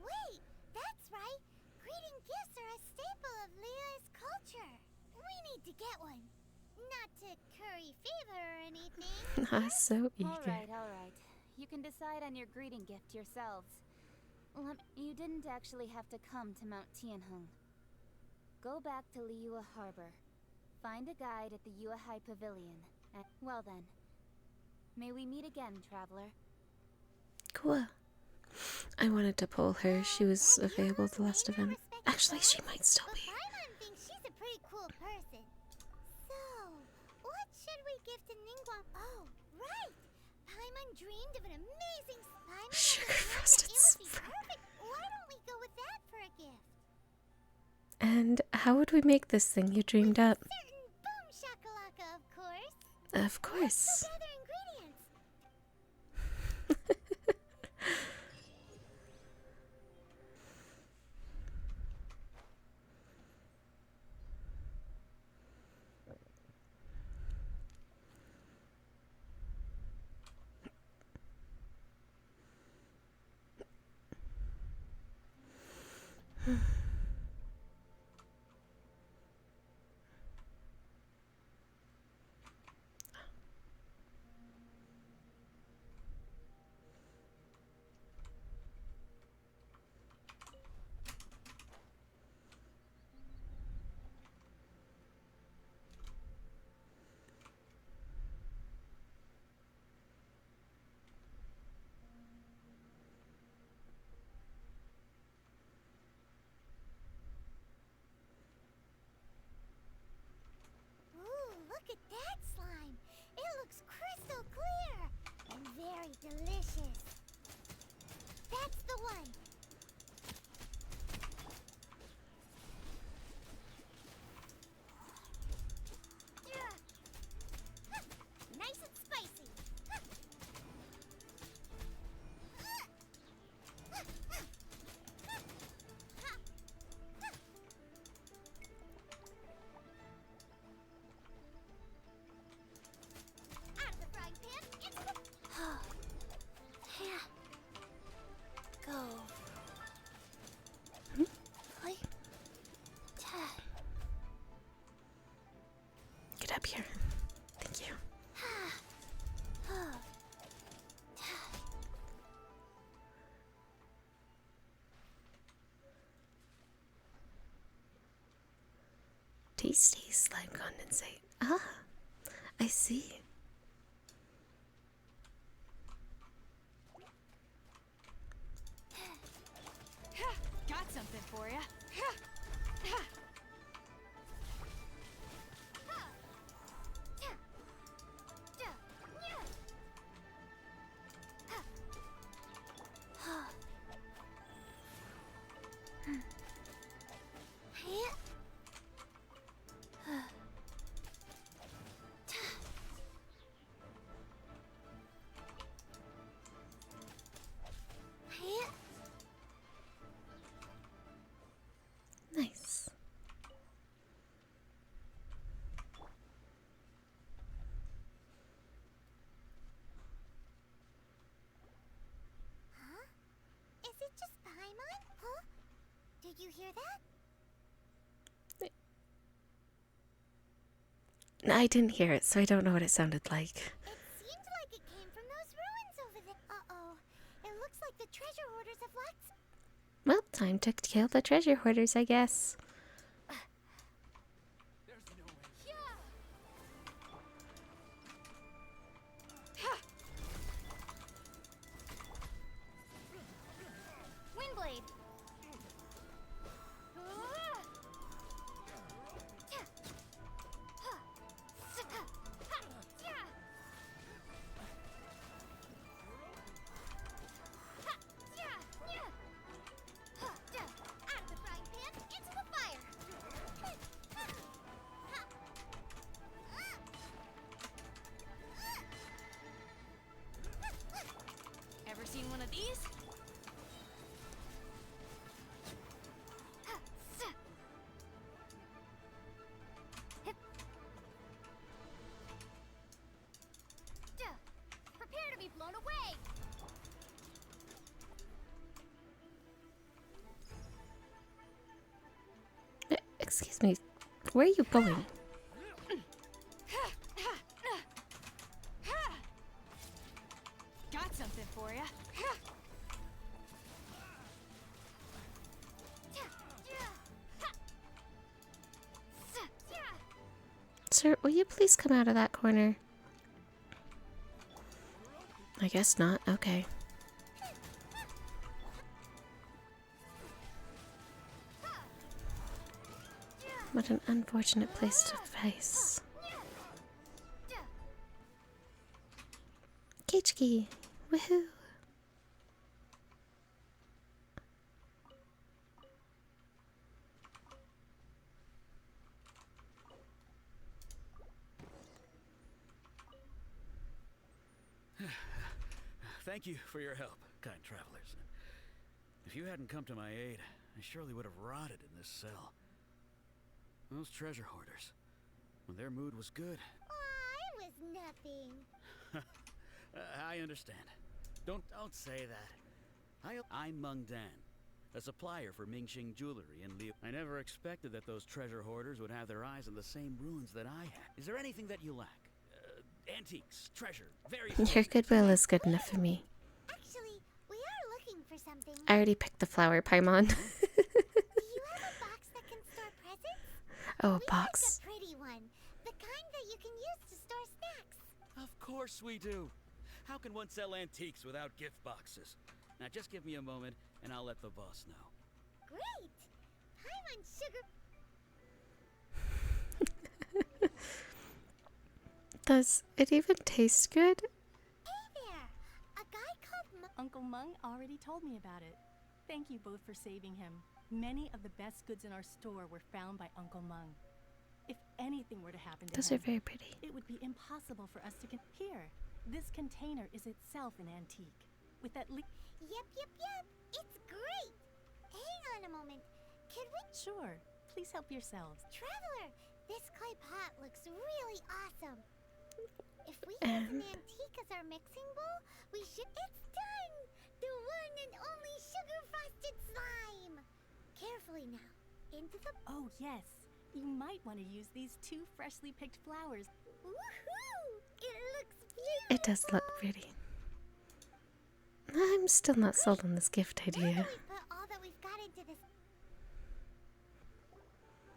Wait, that's right. Greeting gifts are a staple of Liyue's culture. We need to get one. Not to curry favor or anything. So eager. Alright. You can decide on your greeting gift yourselves. You didn't actually have to come to Mount Tianheng. Go back to Liyue Harbor. Find a guide at the Yuehai Pavilion. Well then. May we meet again, traveler. Cool. I wanted to pull her. She was available the last event. Actually, she might still be. Paimon thinks she's a pretty cool person. So, what should we give to Ningguang? Oh, right! Paimon dreamed of an amazing... Sugar frosted Perfect. Why don't we go with that for a gift? And how would we make this thing you dreamed up? Certain boom shakalaka, of course. Of course. Let's go gather ingredients. Look at that slime! It looks crystal clear! And very delicious! That's the one! Nice and spicy! Tasty slime condensate. Ah, I see. Got something for ya. Nice. Huh? Is it just Paimon? Huh? Did you hear that? I didn't hear it, so I don't know what it sounded like. It seemed like it came from those ruins over there. Uh-oh. It looks like the treasure hoarders have lots. Well, time to kill the treasure hoarders, I guess. Windblade. Out of the frying pan, into the fire. Ever seen one of these? Prepare to be blown away. Excuse me, where are you going? Got something for ya. Sir, will you please come out of that corner? I guess not. Okay. What an unfortunate place to face. Cage key! Woohoo! Thank you for your help, kind travelers. If you hadn't come to my aid, I surely would have rotted in this cell. Those treasure hoarders, when their mood was good. Aw, it was nothing. I understand. Don't say that. I'm Meng Dan, a supplier for Mingxing jewelry in Liyue. I never expected that those treasure hoarders would have their eyes on the same ruins that I had. Is there anything that you lack? Antiques, treasure, various... Your goodwill is good enough for me. Actually, we are looking for something. I already picked the flower, Paimon. Do you have a box that can store presents? Oh, a box. A pretty one. The kind that you can use to store snacks. Of course we do. How can one sell antiques without gift boxes? Now just give me a moment and I'll let the boss know. Great! Paimon sugar... Does it even taste good? Hey there! A guy called Uncle Meng already told me about it. Thank you both for saving him. Many of the best goods in our store were found by Uncle Meng. If anything were to happen to Those him, are very pretty. it would be impossible for us to Here, this container is itself an antique. With that Yep. It's great! Hang on a moment. Could we... Sure. Please help yourselves. Traveler, this clay pot looks really awesome. If we use an antique as our mixing bowl, we should... It's done! The one and only sugar-frosted slime! Carefully now. Into the... Oh, yes. You might want to use these 2 freshly picked flowers. Woohoo! It looks beautiful! It does look pretty. I'm still not sold on this gift idea. Now that we've put all that we've got into this...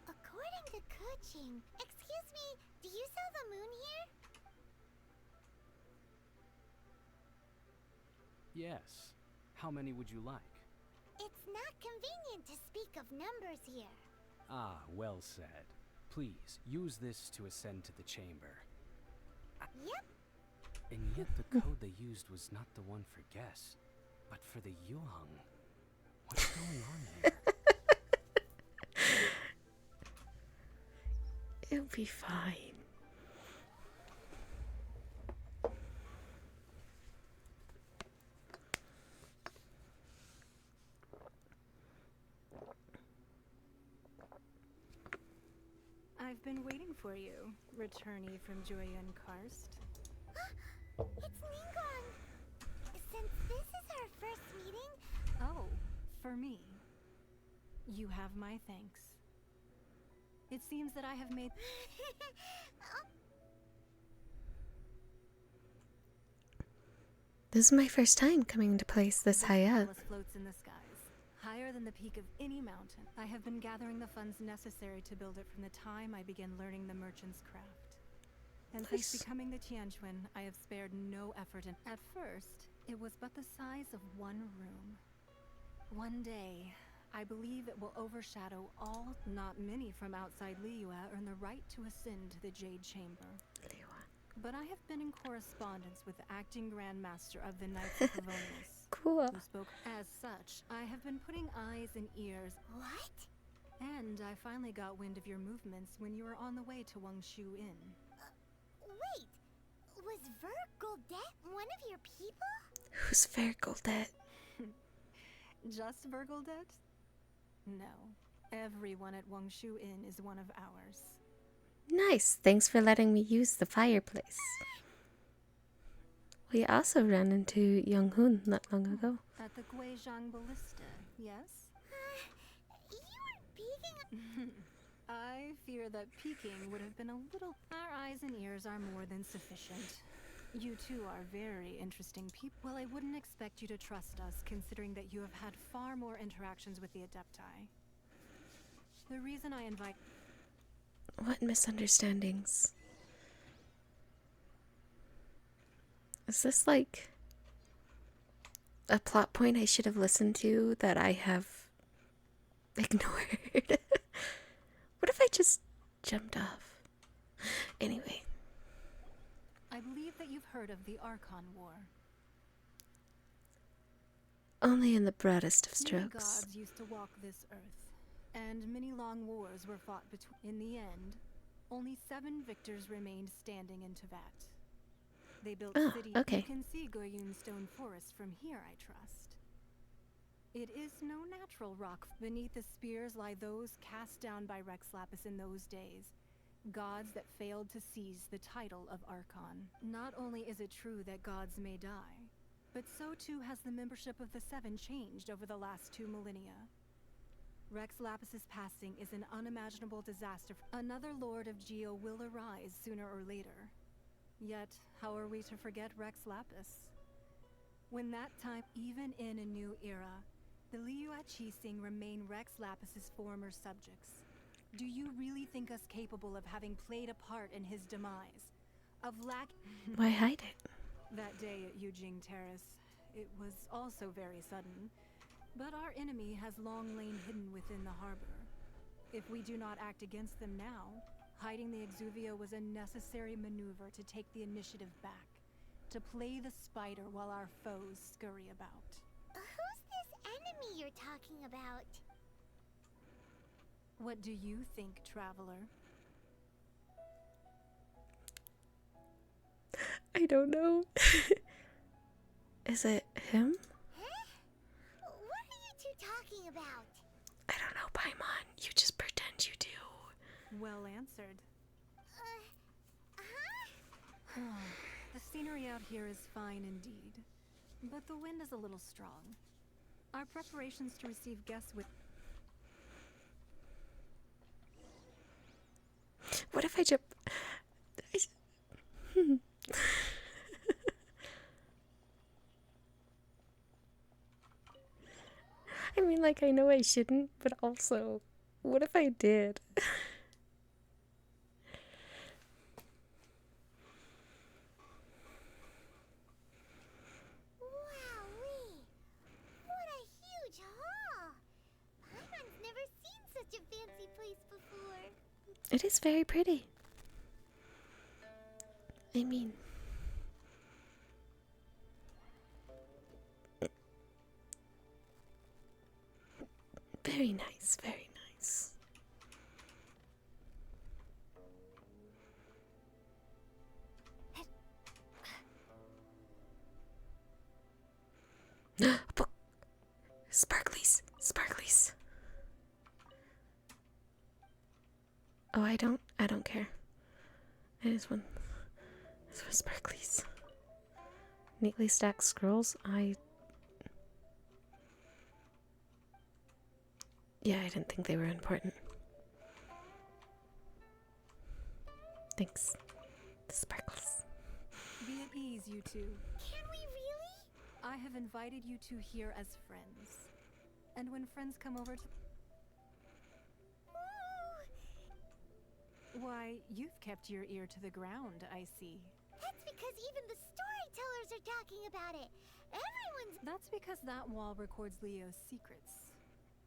According to Kuchi, interesting. Excuse me, do you sell the moon here? Yes. How many would you like? It's not convenient to speak of numbers here. Ah, well said. Please, use this to ascend to the chamber. Yep. And yet the code they used was not the one for guests, but for the Yuhang. What's going on there? It'll be fine. I've been waiting for you, returnee from Joyun Karst. It's Ningguang. Since this is our first meeting... Oh, for me. You have my thanks. It seems that I have made... This is my first time coming to place this high up. Palace floats in the skies, higher than the peak of any mountain. I have been gathering the funds necessary to build it from the time I began learning the merchant's craft. And since becoming the Tianquan, I have spared no effort in... At first, it was but the size of one room. One day, I believe it will overshadow all. Not many from outside Liyue earn the right to ascend to the Jade Chamber. But I have been in correspondence with the acting Grand Master of the Knights of Favonius. Cool. Who spoke as such. I have been putting eyes and ears. What? And I finally got wind of your movements when you were on the way to Wangshu Inn. Wait, was Vergoldet one of your people? Who's Vergoldet? Just Vergoldet? No. Everyone at Wangshu Inn is one of ours. Nice. Thanks for letting me use the fireplace. We also ran into Young Hun not long ago. At the Guizhang Ballista, yes? You were peeking... I fear that peeking would have been a little... Our eyes and ears are more than sufficient. You two are very interesting people. Well, I wouldn't expect you to trust us, considering that you have had far more interactions with the Adepti. The reason I invite... What misunderstandings? Is this like a plot point I should have listened to that I have ignored? What if I just jumped off? Anyway. I believe that you've heard of the Archon War. Only in the broadest of Many strokes. gods used to walk this earth, and many long wars were fought between. In the end, only 7 victors remained standing in Teyvat. They built cities. Okay. You can see Goyun Stone Forest from here, I trust. It is no natural rock. Beneath the spears lie those cast down by Rex Lapis in those days. Gods that failed to seize the title of Archon. Not only is it true that gods may die, but so too has the membership of the 7 changed over the last 2 millennia. Rex Lapis's passing is an unimaginable disaster. Another Lord of Geo will arise sooner or later. Yet, how are we to forget Rex Lapis? When that time, even in a new era, the Liyue Qixing remain Rex Lapis's former subjects. Do you really think us capable of having played a part in his demise? Of lack... Why hide it? That day at Yujing Terrace, it was also very sudden. But our enemy has long lain hidden within the harbor. If we do not act against them now, hiding the Exuvia was a necessary maneuver to take the initiative back. To play the spider while our foes scurry about. Who's this enemy you're talking about? What do you think, traveler? I don't know. Is it him? Huh? What are you two talking about? I don't know, Paimon. You just pretend you do. Well answered. The scenery out here is fine indeed, but the wind is a little strong. Our preparations to receive guests with... What if I jump... I mean, like, I know I shouldn't, but also, what if I did? It is very pretty. I mean, very nice, very nice. Book. Sparklies, sparklies. Oh, I don't care. I just want sparklies. Neatly stacked scrolls. Yeah, I didn't think they were important. Thanks. The sparkles. Be at ease, you two. Can we really? I have invited you two here as friends. And when friends come over to... Why, you've kept your ear to the ground, I see. That's because even the storytellers are talking about it. Everyone's... That's because that wall records Leo's secrets.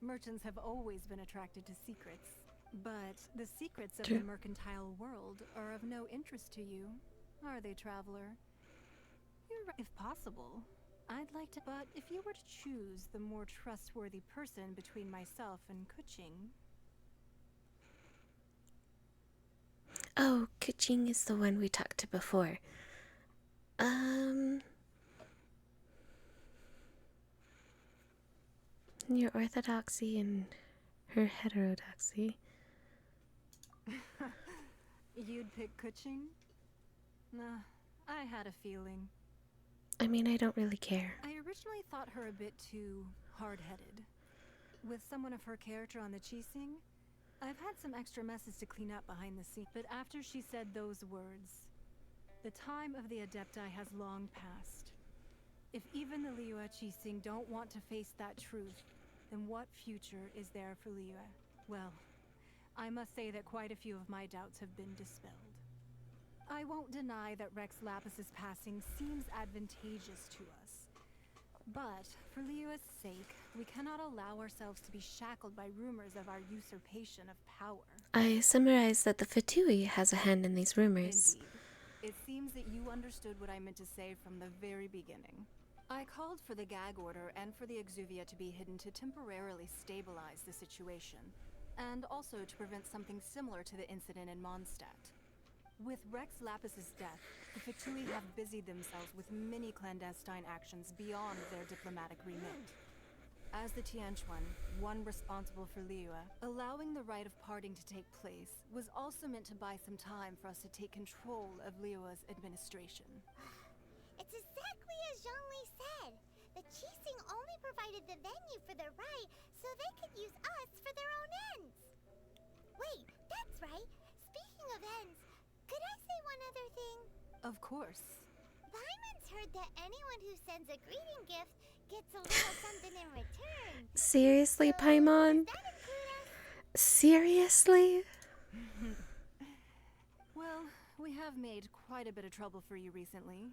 Merchants have always been attracted to secrets. But the secrets of the mercantile world are of no interest to you, are they, traveler? You're right. If possible, I'd like to... But if you were to choose the more trustworthy person between myself and Kuching... Oh, Kuching is the one we talked to before. Your orthodoxy and her heterodoxy. You'd pick Kuching? Nah, I had a feeling. I mean, I don't really care. I originally thought her a bit too hard-headed. With someone of her character on the Qixing, I've had some extra messes to clean up behind the scenes. But after she said those words, the time of the Adepti has long passed. If even the Liyue Qixing don't want to face that truth, then what future is there for Liyue? Well, I must say that quite a few of my doubts have been dispelled. I won't deny that Rex Lapis's passing seems advantageous to us. But, for Liyue's sake, we cannot allow ourselves to be shackled by rumors of our usurpation of power. I summarized that the Fatui has a hand in these rumors. Indeed. It seems that you understood what I meant to say from the very beginning. I called for the gag order and for the Exuvia to be hidden to temporarily stabilize the situation, and also to prevent something similar to the incident in Mondstadt. With Rex Lapis's death, the Fatui have busied themselves with many clandestine actions beyond their diplomatic remit. As the Tianquan, one responsible for Liyue, allowing the rite of parting to take place was also meant to buy some time for us to take control of Liyue's administration. It's exactly as Zhongli said. The Qixing only provided the venue for the rite so they could use us for their own ends. Wait, that's right. Speaking of ends, could I say one other thing? Of course. Paimon's heard that anyone who sends a greeting gift gets a little something in return. Seriously, Paimon? Seriously? Well, we have made quite a bit of trouble for you recently.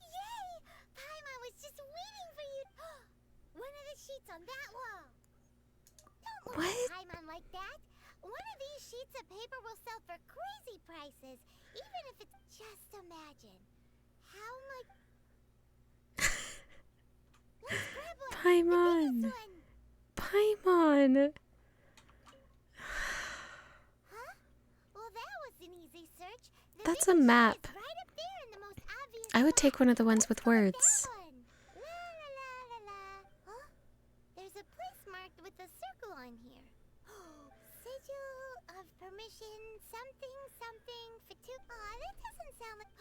Yay! Paimon was just waiting for you. One of the sheets on that wall. Don't look at Paimon like that. One of these sheets of paper will sell for crazy prices, even if it's just imagine. How much? Let's grab one. Paimon. Paimon. Huh? Well, that was an easy search. That's a map. Right up there in the most obvious I would take one of the ones with words. La la la la la. Huh? There's a place marked with a circle on here. Sigil of permission, something, something, Fatu. Aw, that doesn't sound like.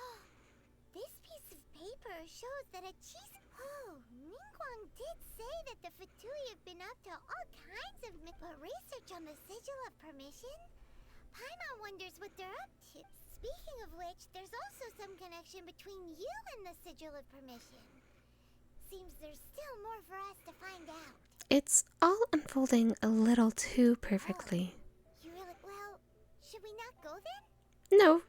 This piece of paper shows that a cheese. Oh, Ningguang did say that the Fatui have been up to all kinds of but research on the Sigil of permission? Paimon wonders what they're up to. Speaking of which, there's also some connection between you and the Sigil of permission. Seems there's still more for us to find out. It's all unfolding a little too perfectly. You really? Well, should we not go then? No,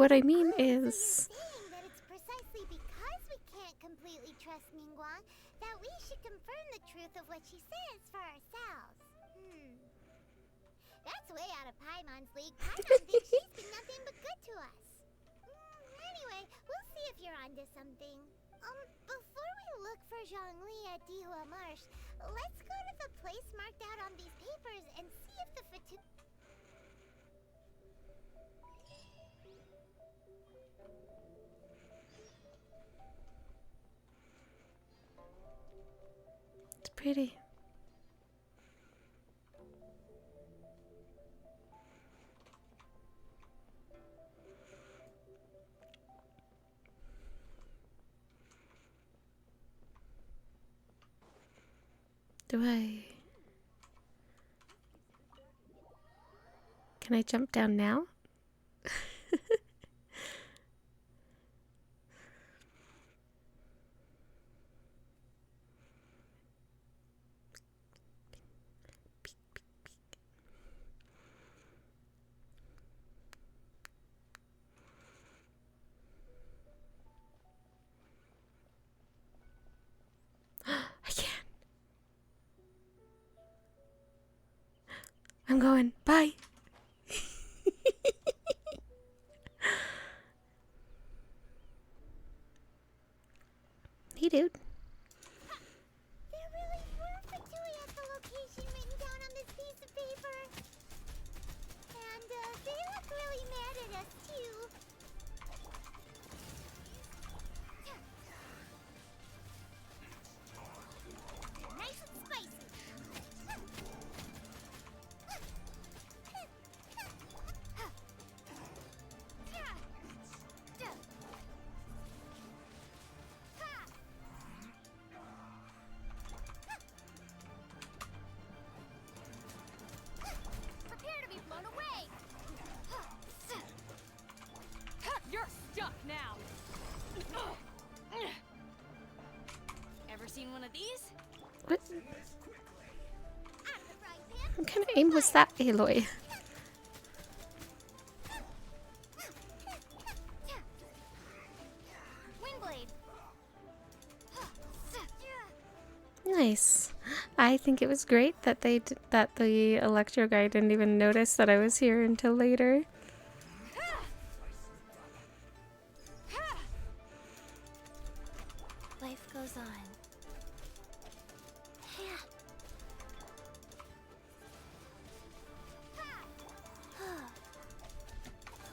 what I mean So is... you're saying that it's precisely because we can't completely trust Ningguang that we should confirm the truth of what she says for ourselves. That's way out of Paimon's league. Paimon thinks she's been nothing but good to us. Anyway, we'll see if you're onto something. Before we look for Zhongli at Dihua Marsh, let's go to the place marked out on these papers and see if the Fatu... It's pretty. Can I jump down now? I can. I'm going. Bye. Hey, dude. There really were Fatui at the location written down on this piece of paper. And they look really mad at us, too. Nice and spicy. Prepare to be blown away! You're stuck now! Ever seen one of these? What? What kind of aim was that, Aloy? Windblade. Nice. I think it was great that that the Electro guy didn't even notice that I was here until later. Life goes on.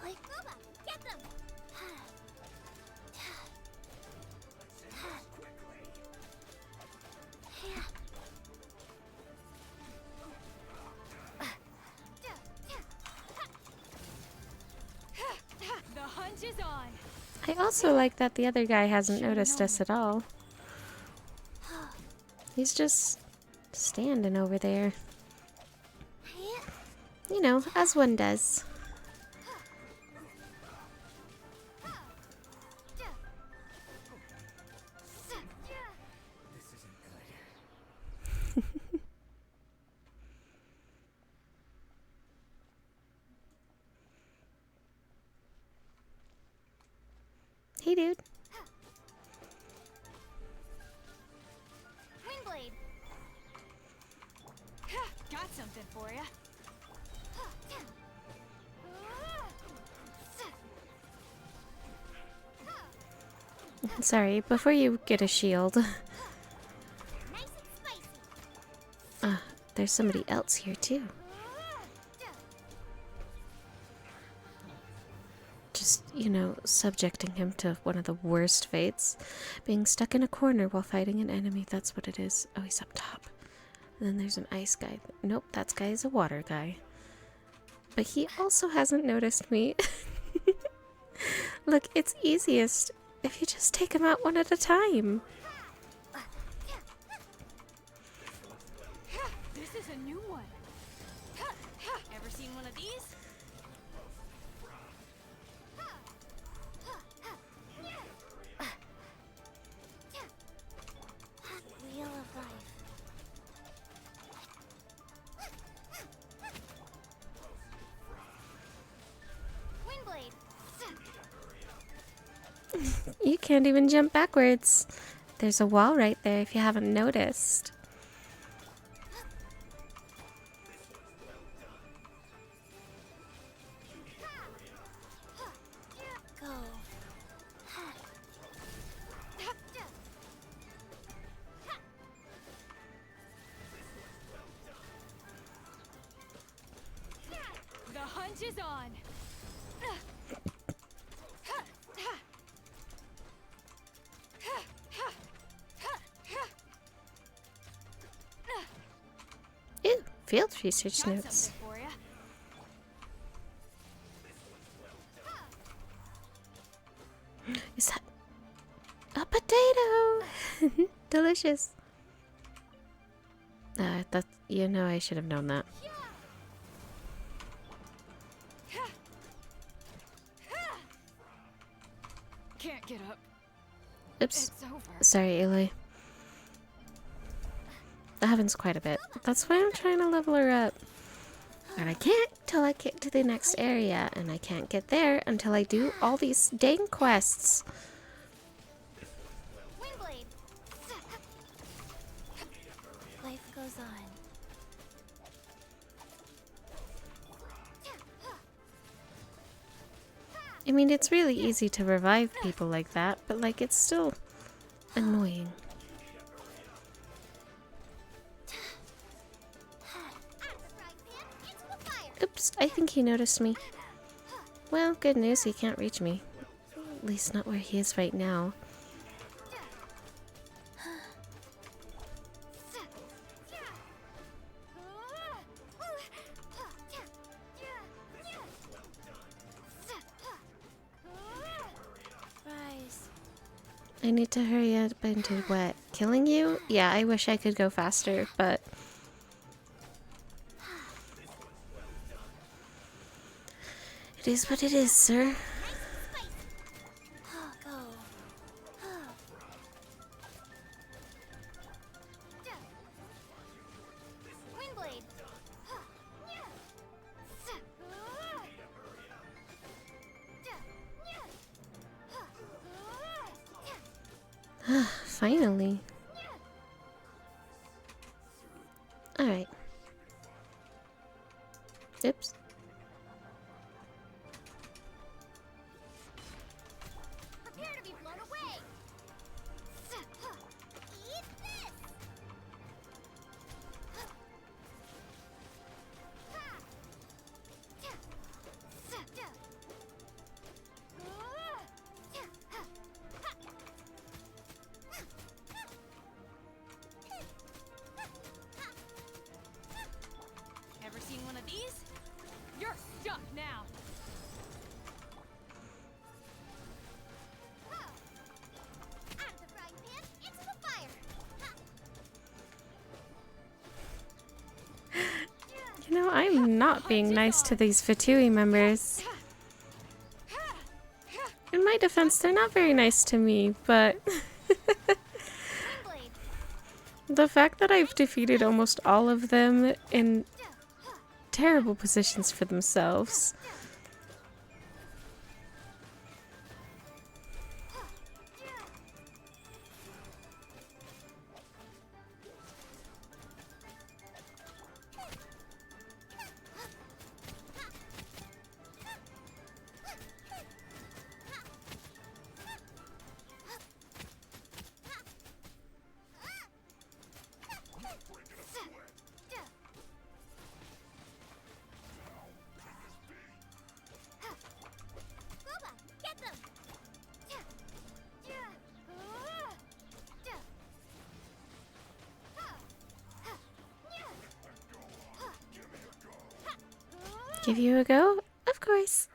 Like Boba, get them! The hunt is on! I also like that the other guy hasn't noticed us at all. He's just standing over there. You know, as one does. Hey, dude. Windblade. Got something for ya. Sorry, before you get a shield. Nice and spicy. There's somebody else here too. Just, you know, subjecting him to one of the worst fates. Being stuck in a corner while fighting an enemy, that's what it is. Oh, he's up top. And then there's an ice guy. Nope, that guy is a water guy. But he also hasn't noticed me. Look, it's easiest if you just take him out one at a time. This is a new one. Ever seen one of these? Wheel of life. Windblade. You can't even jump backwards. There's a wall right there if you haven't noticed. Crunch is on. Ew, field research Got notes. something for ya. Is that a potato? Delicious. That, you know, I should have known that. Can't get up. Oops. It's over. Sorry, Aloy. That happens quite a bit. That's why I'm trying to level her up. And I can't till I get to the next area, and I can't get there until I do all these dang quests. Windblade. Life goes on. I mean, it's really easy to revive people like that, but like, it's still annoying. Oops, I think he noticed me. Well, good news, he can't reach me. At least not where he is right now. I need to hurry up into what? Killing you? Yeah, I wish I could go faster, but... It is what it is, sir. Finally. Alright. Oops. Prepare to be blown away. Eat this. Ever seen one of these? You're stuck now. Out of the frying pan, into the fire. You know, I'm not being nice to these Fatui members. In my defense, they're not very nice to me, but... the fact that I've defeated almost all of them in terrible positions for themselves. Give you a go? Of course.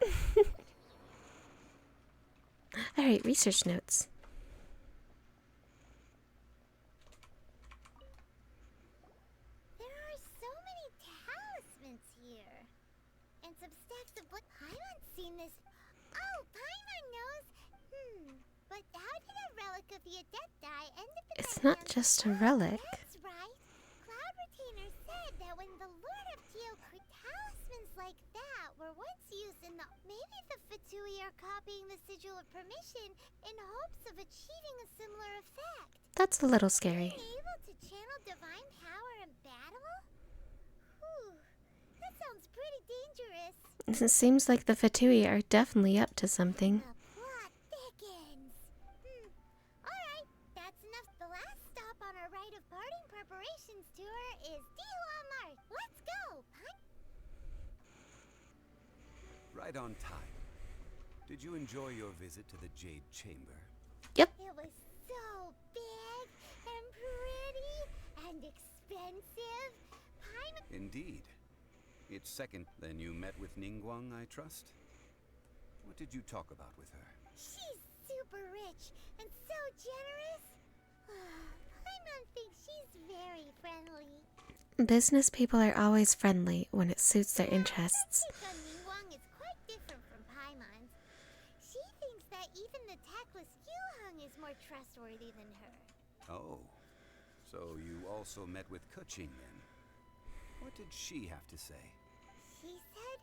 Alright, research notes. There are so many talismans here. And some stacks of books. Paimon's seen this. Oh, Paimon knows. But how did a relic of the Adepti end up in It's my not hands? just a relic. That's right. Cloud Retainer said that when the Lord of Geo talismans like that were once used in the... Maybe the Fatui are copying the Sigil of Permission in hopes of achieving a similar effect. That's a little scary. Being able to channel divine power in battle? Whew. That sounds pretty dangerous. It seems like the Fatui are definitely up to something. Plot thickens. Alright, that's enough. The last stop on our rite of parting preparations tour is Dihua Mart. Let's go! Right on time. Did you enjoy your visit to the Jade Chamber? Yep. It was so big and pretty and expensive. Indeed. It's second. Then you met with Ningguang, I trust? What did you talk about with her? She's super rich and so generous. Paimon thinks she's very friendly. Business people are always friendly when it suits their interests. Her take on Ningguang is quite different from Paimon's. She thinks that even the tactless Yuheng is more trustworthy than her. Oh. So you also met with Keqing then? What did she have to say? She said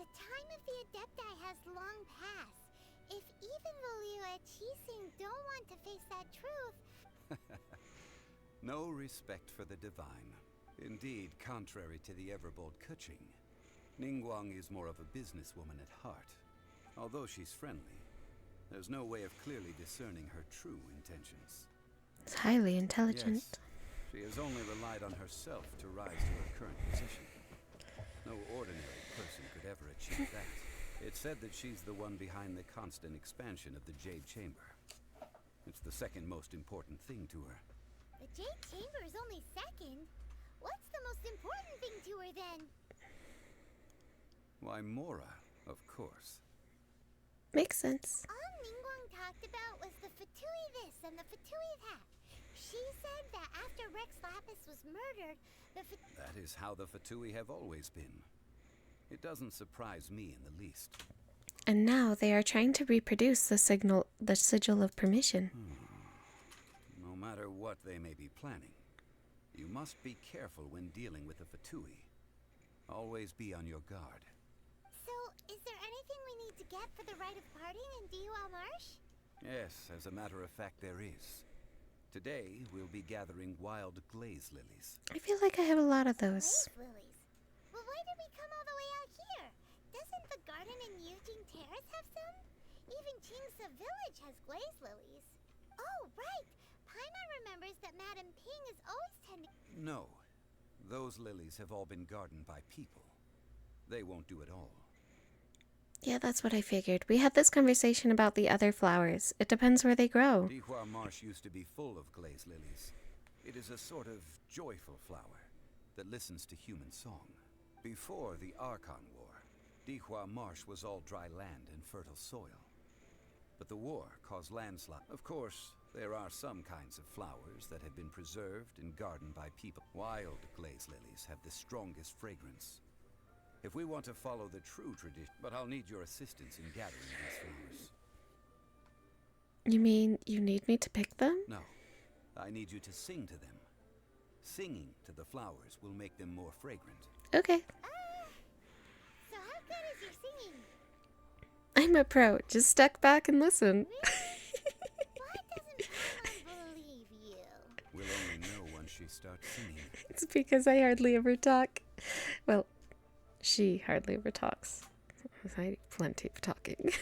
the time of the Adepti has long passed. If even the Liyue Qixing don't want to face that truth... No respect for the divine. Indeed, contrary to the ever-bold Keqing, Ningguang is more of a businesswoman at heart. Although she's friendly, there's no way of clearly discerning her true intentions. It's highly intelligent. Yes, she has only relied on herself to rise to her current position. No ordinary person could ever achieve that. It's said that she's the one behind the constant expansion of the Jade Chamber. It's the second most important thing to her. The Jade Chamber is only second. What's the most important thing to her then? Why, Mora, of course. Makes sense. All Ningguang talked about was the Fatui this and the Fatui that. She said that after Rex Lapis was murdered, That is how the Fatui have always been. It doesn't surprise me in the least. And now they are trying to reproduce the sigil of permission. No matter what they may be planning, you must be careful when dealing with the Fatui. Always be on your guard. So, is there anything we need to get for the rite of parting in Dihua Marsh? Yes, as a matter of fact, there is. Today, we'll be gathering wild glaze lilies. I feel like I have a lot of those. Glaze lilies? Well, why did we come all the way out here? Doesn't the garden in Yujing Terrace have some? Even Qingse Village has glaze lilies. Oh, right! Paimon remembers that Madame Ping is always tending... No. Those lilies have all been gardened by people. They won't do it all. Yeah, that's what I figured. We had this conversation about the other flowers. It depends where they grow. Dihua Marsh used to be full of glaze lilies. It is a sort of joyful flower that listens to human song. Before the Archon War, Dihua Marsh was all dry land and fertile soil. But the war caused landslide. Of course, there are some kinds of flowers that have been preserved and gardened by people. Wild glaze lilies have the strongest fragrance. If we want to follow the true tradition, but I'll need your assistance in gathering these flowers. You mean you need me to pick them? No, I need you to sing to them. Singing to the flowers will make them more fragrant. Okay. So how good is your singing? I'm a pro. Just step back and listen. Why doesn't Paimon believe you? We'll only know once she starts singing. It's because I hardly ever talk. Well, she hardly ever talks. I do plenty of talking.